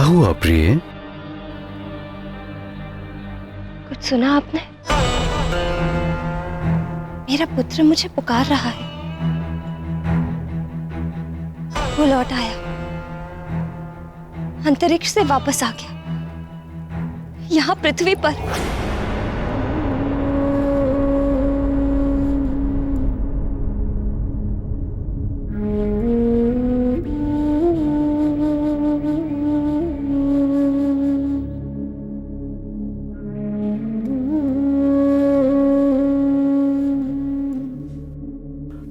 Speaker 16: हुआ प्रिय?
Speaker 4: कुछ सुना आपने? मेरा पुत्र मुझे पुकार रहा है। वो लौट आया, अंतरिक्ष से वापस आ गया, यहाँ पृथ्वी पर।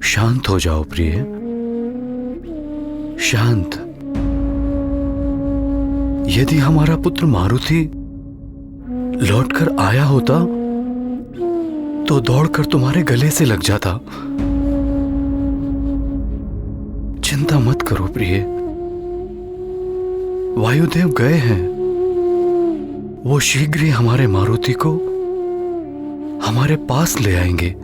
Speaker 16: शांत हो जाओ प्रिय, शांत। यदि हमारा पुत्र मारुति लौटकर आया होता तो दौड़कर तुम्हारे गले से लग जाता। चिंता मत करो प्रिय, वायुदेव गए हैं। वो शीघ्र ही हमारे मारुति को हमारे पास ले आएंगे।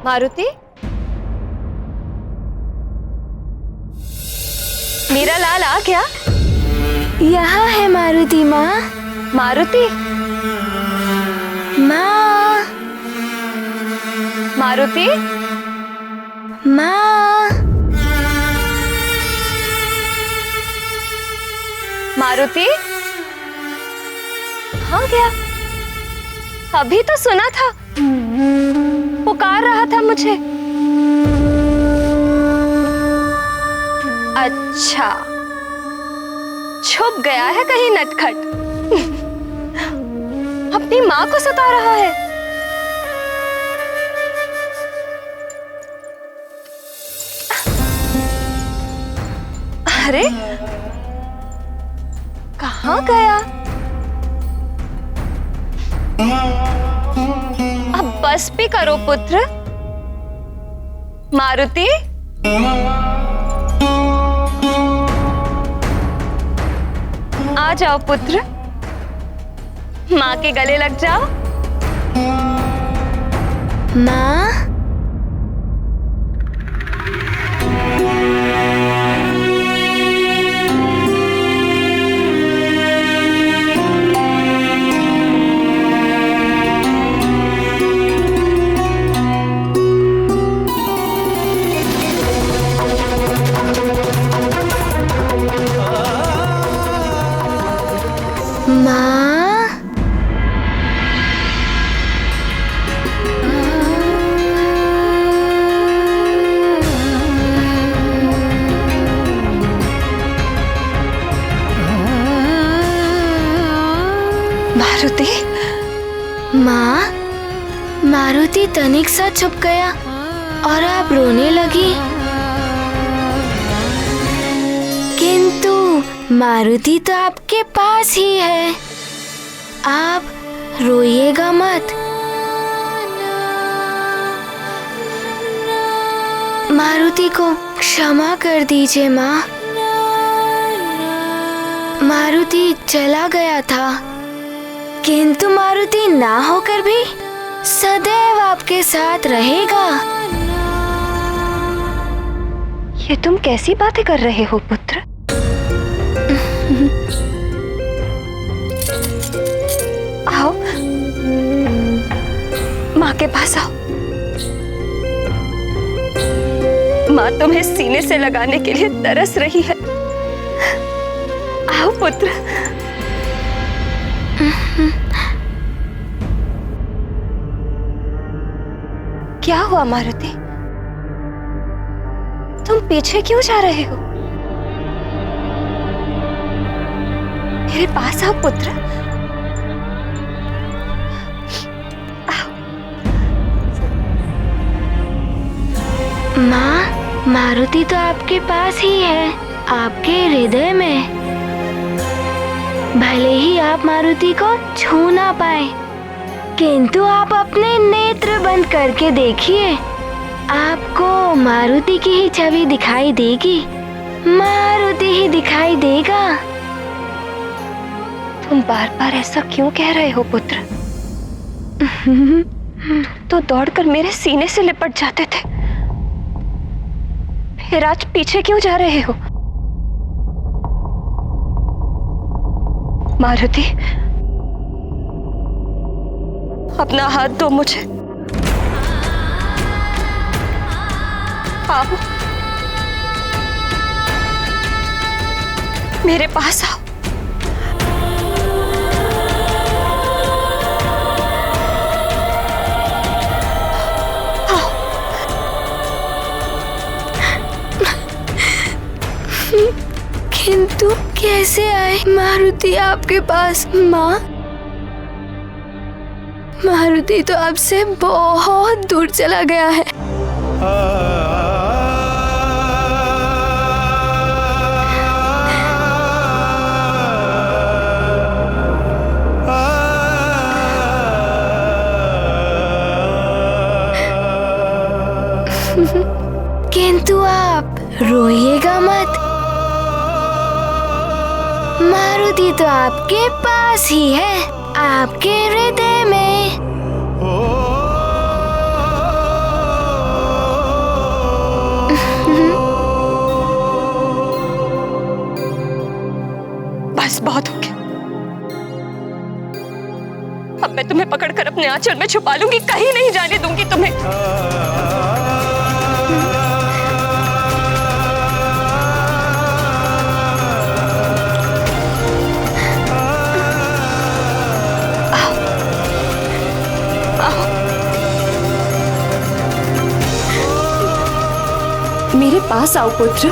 Speaker 4: मारुति, मेरा लाल आ गया।
Speaker 1: यहाँ है मारुति माँ।
Speaker 4: मारुति,
Speaker 1: माँ।
Speaker 4: मारुति,
Speaker 1: माँ।
Speaker 4: मारुति, कहाँ गया? अभी तो सुना था, पुकार रहा था मुझे। अच्छा, छुप गया है कहीं नटखट। अपनी माँ को सता रहा है। अरे, कहाँ गया? अब बस भी करो पुत्र। मारुति, आ जाओ पुत्र, माँ के गले लग जाओ।
Speaker 1: माँ, माँ, मारुति तनिक सा छुप गया और आप रोने लगी। किंतु मारुति तो आपके पास ही है, आप रोइएगा मत। मारुति को क्षमा कर दीजिए माँ। मारुति चला गया था, किंतु मारुति ना होकर भी सदैव आपके साथ रहेगा।
Speaker 4: ये तुम कैसी बातें कर रहे हो पुत्र? आओ, माँ के पास आओ। माँ तुम्हें सीने से लगाने के लिए तरस रही है। आओ पुत्र। क्या हुआ मारुति? तुम पीछे क्यों जा रहे हो? मेरे पास आओ पुत्र।
Speaker 1: माँ, मारुति तो आपके पास ही है, आपके हृदय में। भले ही आप मारुति को छू ना पाए, किंतु आप अपने नेत्र बंद करके देखिए, आपको मारुति की ही छवि दिखाई देगी। मारुति ही दिखाई देगा।
Speaker 4: तुम बार बार ऐसा क्यों कह रहे हो पुत्र? तो दौड़कर मेरे सीने से लिपट जाते थे, फिर आज पीछे क्यों जा रहे हो? मारुति, अपना हाथ दो मुझे। आओ, मेरे पास आओ।
Speaker 1: किंतु कैसे आए मारुति आपके पास माँ? मारुति तो आपसे बहुत दूर चला गया है। किंतु आप रोइएगा मत। मारुति तो आपके पास ही है, आपके हृदय में।
Speaker 4: बस बहुत हो गया। अब मैं तुम्हें पकड़कर अपने आंचल में छुपा लूंगी, कहीं नहीं जाने दूंगी तुम्हें। मेरे पास आओ पुत्र।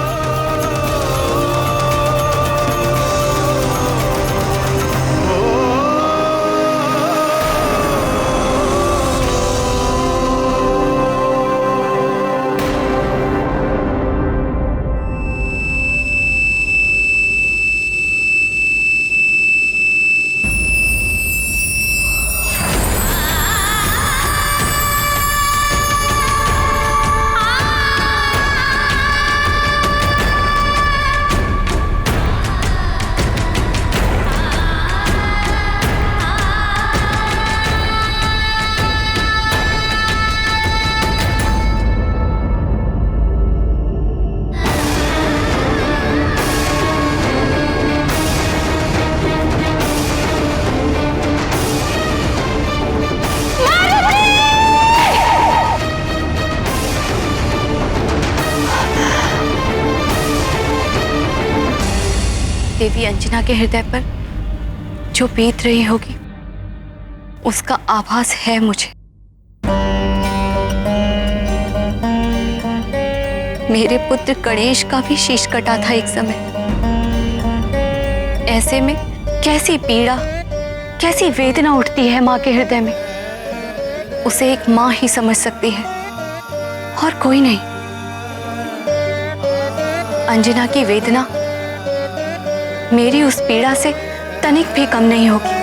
Speaker 4: देवी अंजना के हृदय पर जो बीत रही होगी, उसका आभास है मुझे। मेरे पुत्र गणेश का भी शीश कटा था एक समय। ऐसे में कैसी पीड़ा, कैसी वेदना उठती है माँ के हृदय में।
Speaker 18: उसे एक माँ ही समझ सकती है और कोई नहीं। अंजना की वेदना मेरी उस पीड़ा से तनिक भी कम नहीं होगी।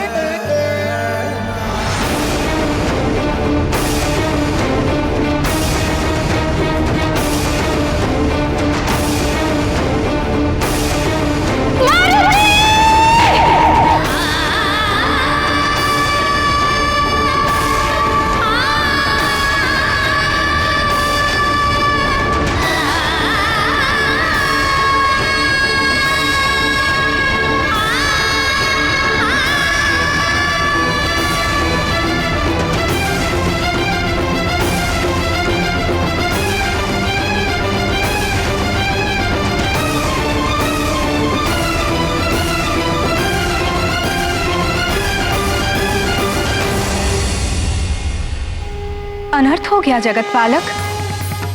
Speaker 18: अनर्थ हो गया जगत पालक।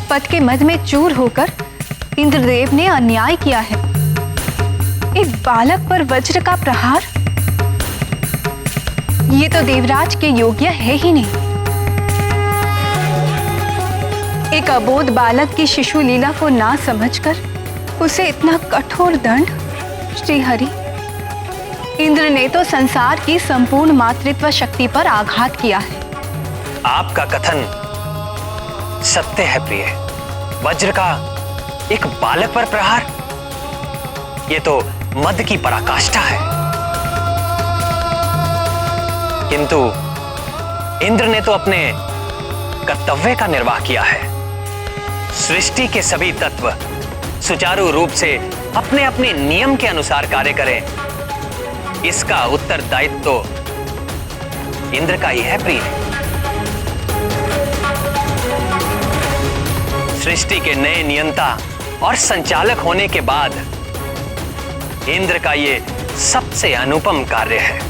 Speaker 18: पद के मद में चूर होकर इंद्रदेव ने अन्याय किया है। एक बालक पर वज्र का प्रहार, ये तो देवराज के योग्य है ही नहीं। एक अबोध बालक की शिशु लीला को ना समझकर उसे इतना कठोर दंड। श्रीहरि, इंद्र ने तो संसार की संपूर्ण मातृत्व शक्ति पर आघात किया है।
Speaker 14: आपका कथन सत्य है प्रिय। वज्र का एक बालक पर प्रहार, ये तो मद की पराकाष्ठा है। किंतु इंद्र ने तो अपने कर्तव्य का निर्वाह किया है। सृष्टि के सभी तत्व सुचारू रूप से अपने अपने नियम के अनुसार कार्य करें, इसका उत्तरदायित्व तो इंद्र का ही है प्रिय। सृष्टि के नए नियंता और संचालक होने के बाद इंद्र का ये सबसे अनुपम कार्य है।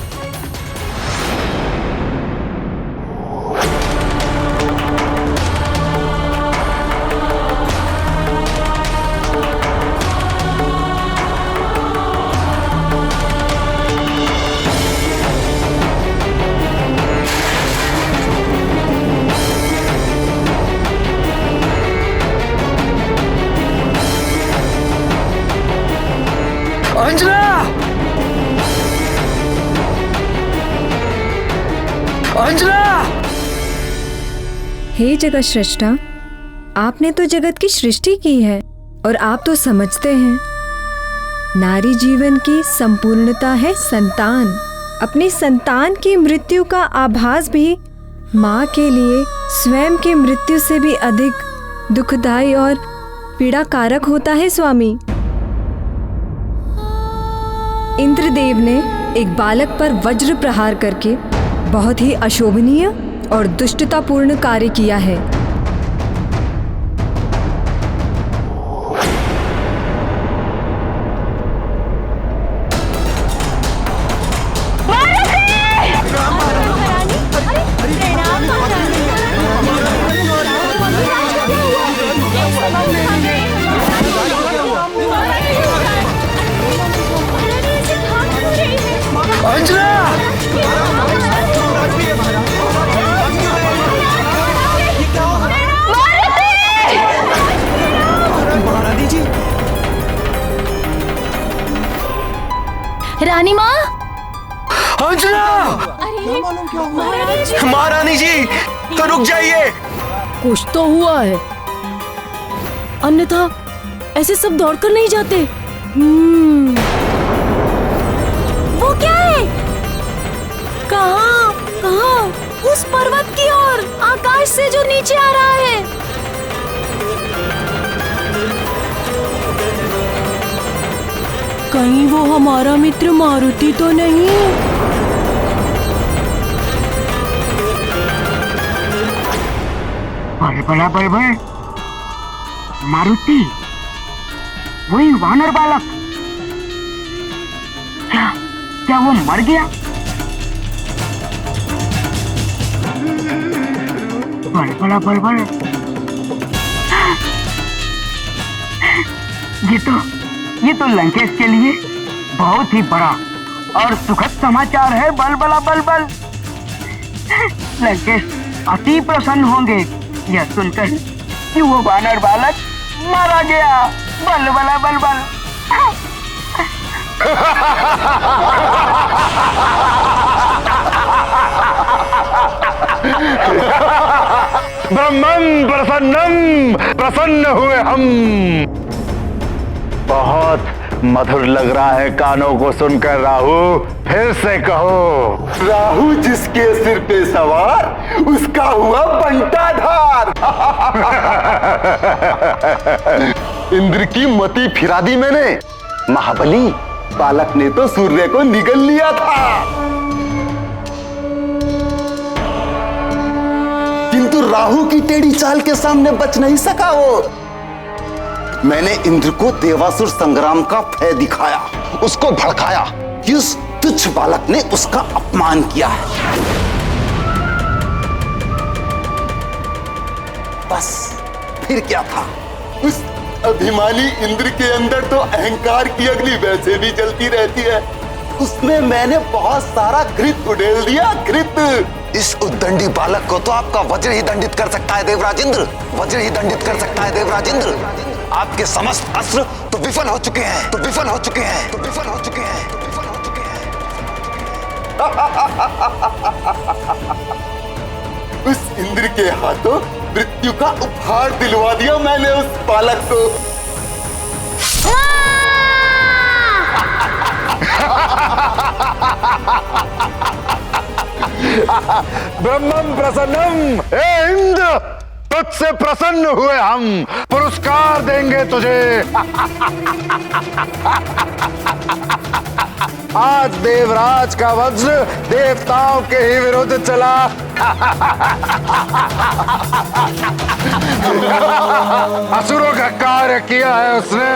Speaker 19: अंजना! अंजना!
Speaker 20: हे जगत सृष्टा, आपने तो जगत की सृष्टि की है और आप तो समझते हैं, नारी जीवन की संपूर्णता है संतान। अपनी संतान की मृत्यु का आभास भी माँ के लिए स्वयं की मृत्यु से भी अधिक दुखदायी और पीड़ाकारक होता है स्वामी। इंद्रदेव ने एक बालक पर वज्र प्रहार करके बहुत ही अशोभनीय और दुष्टतापूर्ण कार्य किया है।
Speaker 19: रानी माँ,
Speaker 15: अंजना! महारानी जी, तो रुक जाइए।
Speaker 6: कुछ तो हुआ है, अन्यथा ऐसे सब दौड़कर नहीं जाते।
Speaker 19: वो क्या है?
Speaker 6: कहाँ? कहाँ?
Speaker 19: उस पर्वत की ओर, आकाश से जो नीचे आ रहा है।
Speaker 6: कहीं वो हमारा मित्र मारुति तो नहीं?
Speaker 9: बलबला बलबल, मारुति, वही वानर बालक। क्या वो मर गया? बलबला बलबल, ये तो लंकेश के लिए बहुत ही बड़ा और सुखद समाचार है। बलबला बलबल, अति प्रसन्न होंगे यह सुनकर कि वो वानर बालक मारा गया। बल बला बल बल।
Speaker 21: ब्रह्मं प्रसन्नम, प्रसन्न हुए हम। बहुत मधुर लग रहा है कानों को सुनकर राहु। फिर से कहो।
Speaker 22: राहु जिसके सिर पे सवार उसका हुआ बंटाधार। इंद्र की मति फिरा दी मैंने। महाबली बालक ने तो सूर्य को निगल लिया था, किंतु राहु की टेढ़ी चाल के सामने बच नहीं सका वो। मैंने इंद्र को देवासुर संग्राम का भय दिखाया, उसको भड़काया कि उस तुच्छ बालक ने उसका अपमान किया है। बस फिर क्या था, उस अभिमानी इंद्र के अंदर तो अहंकार की अग्नि वैसे भी जलती रहती है। उसमें मैंने बहुत सारा घृत उड़ेल दिया, घृत। इस उद्दंडी बालक को तो आपका वज्र ही दंडित कर सकता है देवराज इंद्र, वज्र ही दंडित कर सकता है देवराज इंद्र। आपके समस्त अस्त्र तो विफल हो चुके हैं, तो विफल हो चुके हैं, तो विफल हो चुके हैं, तो विफल हो चुके हैं। उस इंद्र के हाथों मृत्यु का उपहार दिलवा दिया मैंने उस बालक को।
Speaker 21: ब्रह्मं प्रसन्नम। हे इंद्र, तुझसे प्रसन्न हुए हम, पुरस्कार देंगे तुझे। आज देवराज का वज्र देवताओं के ही विरुद्ध चला। असुरों का कार्य किया है उसने।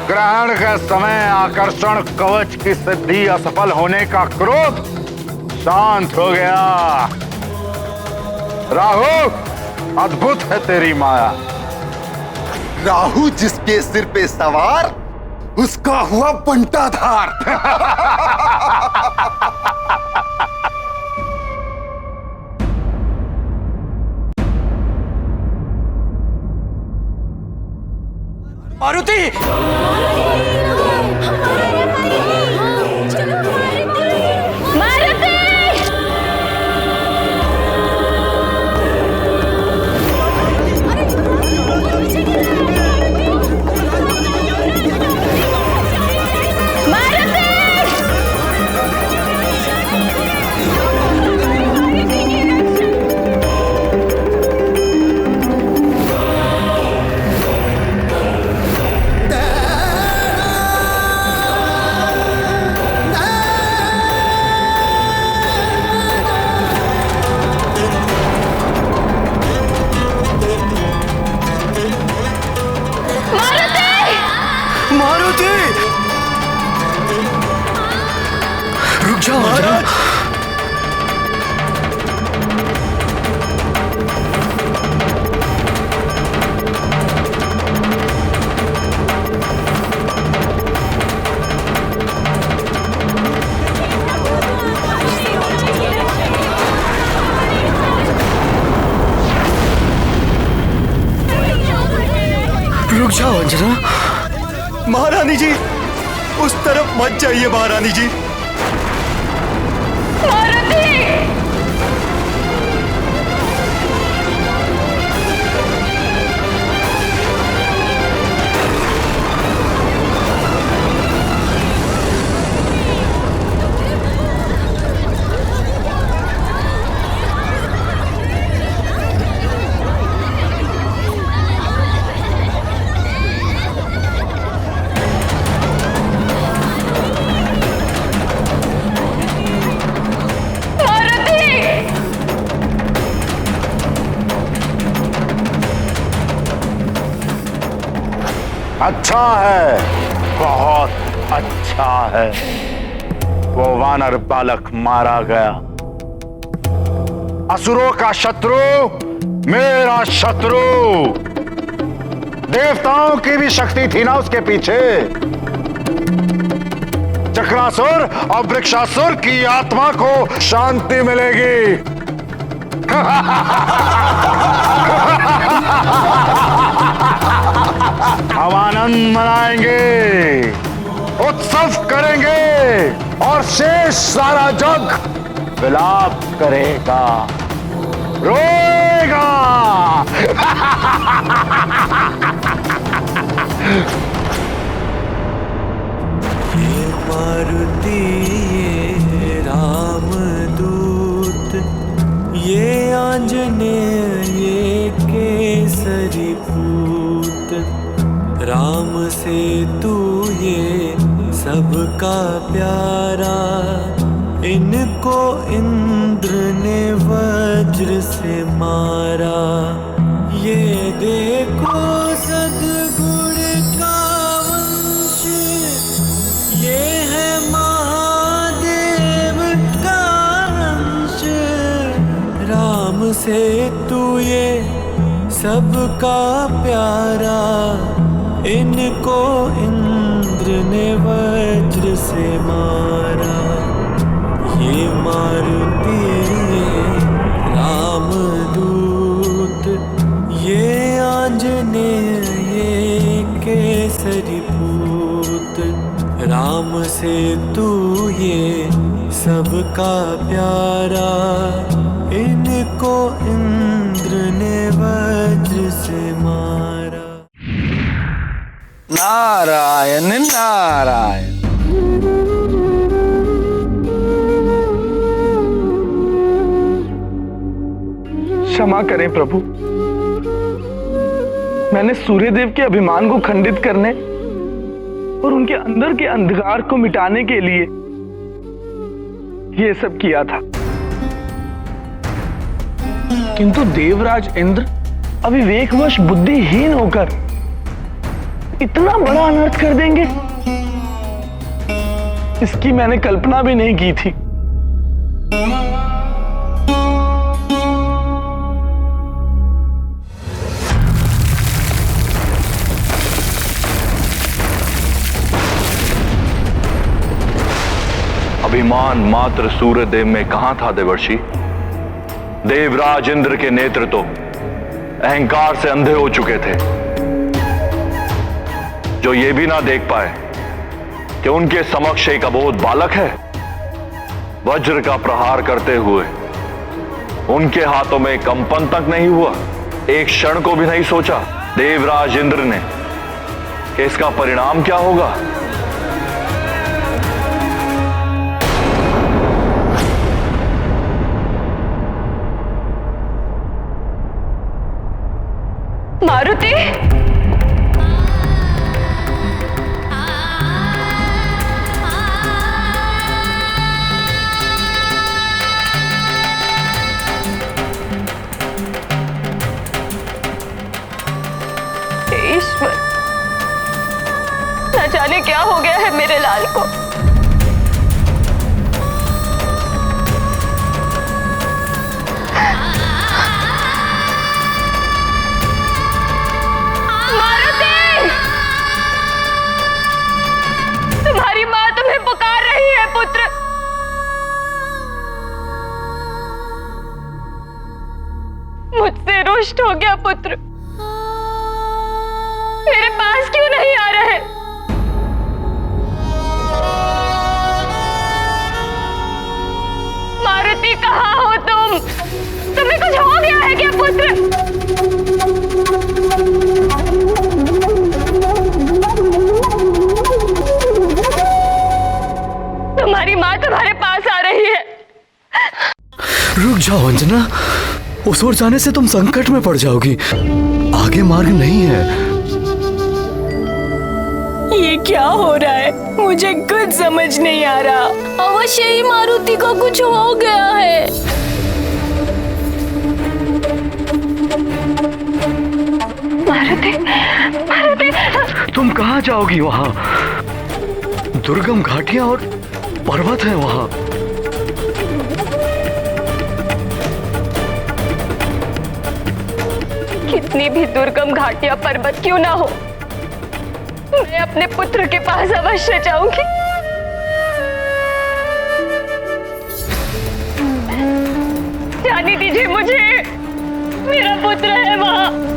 Speaker 21: ग्रहण के समय आकर्षण कवच की सिद्धि असफल होने का क्रोध शांत हो गया। राहु, अद्भुत है तेरी माया।
Speaker 22: राहु जिसके सिर पे सवार उसका हुआ बंटाधार।
Speaker 15: मारुति! रुक जाओ अंजना।
Speaker 22: महारानी जी, उस तरफ मत जाइए महारानी जी।
Speaker 21: अच्छा है, बहुत अच्छा है। वो वानर बालक मारा गया। असुरों का शत्रु मेरा शत्रु। देवताओं की भी शक्ति थी ना उसके पीछे। शक्रासुर और वृक्षासुर की आत्मा को शांति मिलेगी। हम आनंद मनाएंगे, उत्सव करेंगे और शेष सारा जग विलाप करेगा, रोएगा।
Speaker 8: ये मारुति, ये रामदूत, ये आंजनेय, ये केसरी पूत, राम से तू ये सबका प्यारा, इनको इंद्र ने वज्र से मारा। ये देखो सद्गुण का वंश, ये है महादेव का अंश, राम से तू ये सबका प्यारा, इनको इंद्र ने वज्र से मारा। ये मारुति, ये रामदूत, ये आंजनेय, ये केसरी पूत, राम से तू ये सबका प्यारा, इनको इंद्र ने वज्र से मारा।
Speaker 21: नारायण नारायण।
Speaker 10: क्षमा करें प्रभु, मैंने सूर्यदेव के अभिमान को खंडित करने और उनके अंदर के अंधकार को मिटाने के लिए ये सब किया था, किंतु देवराज इंद्र अविवेकवश बुद्धिहीन होकर इतना बड़ा अनर्थ कर देंगे, इसकी मैंने कल्पना भी नहीं की थी।
Speaker 21: अभिमान मात्र सूर्यदेव में कहां था देवर्षि? देवराज इंद्र के नेत्र तो अहंकार से अंधे हो चुके थे, जो ये भी ना देख पाए कि उनके समक्ष एक अबोध बालक है। वज्र का प्रहार करते हुए उनके हाथों में कंपन तक नहीं हुआ, एक क्षण को भी नहीं सोचा देवराज इंद्र ने कि इसका परिणाम क्या होगा।
Speaker 4: मारुति, ईश्वर, न जाने क्या हो गया है मेरे लाल को। तुम्हारी माँ तुम्हें पुकार रही है पुत्र। मुझसे रुष्ट हो गया पुत्र, मेरे पास क्यों नहीं आ रहे? मारुति, कहाँ हो तुम? तुम्हें कुछ हो गया है क्या पुत्र? तुम्हारी माँ तुम्हारे पास आ रही है।
Speaker 16: रुक जाओ अंजना, उस ओर जाने से तुम संकट में पड़ जाओगी, आगे मार्ग नहीं है।
Speaker 19: ये क्या हो रहा है? मुझे कुछ समझ नहीं आ रहा। अवश्य ही मारुति को कुछ हो गया है।
Speaker 4: मारुति, मारुति,
Speaker 16: तुम कहाँ जाओगी? वहाँ दुर्गम घाटियां और पर्वत है वहाँ।
Speaker 4: कितनी भी दुर्गम घाटियां पर्वत क्यों ना हो, मैं अपने पुत्र के पास अवश्य जाऊंगी। दीजिए मुझे, मेरा पुत्र है वहाँ।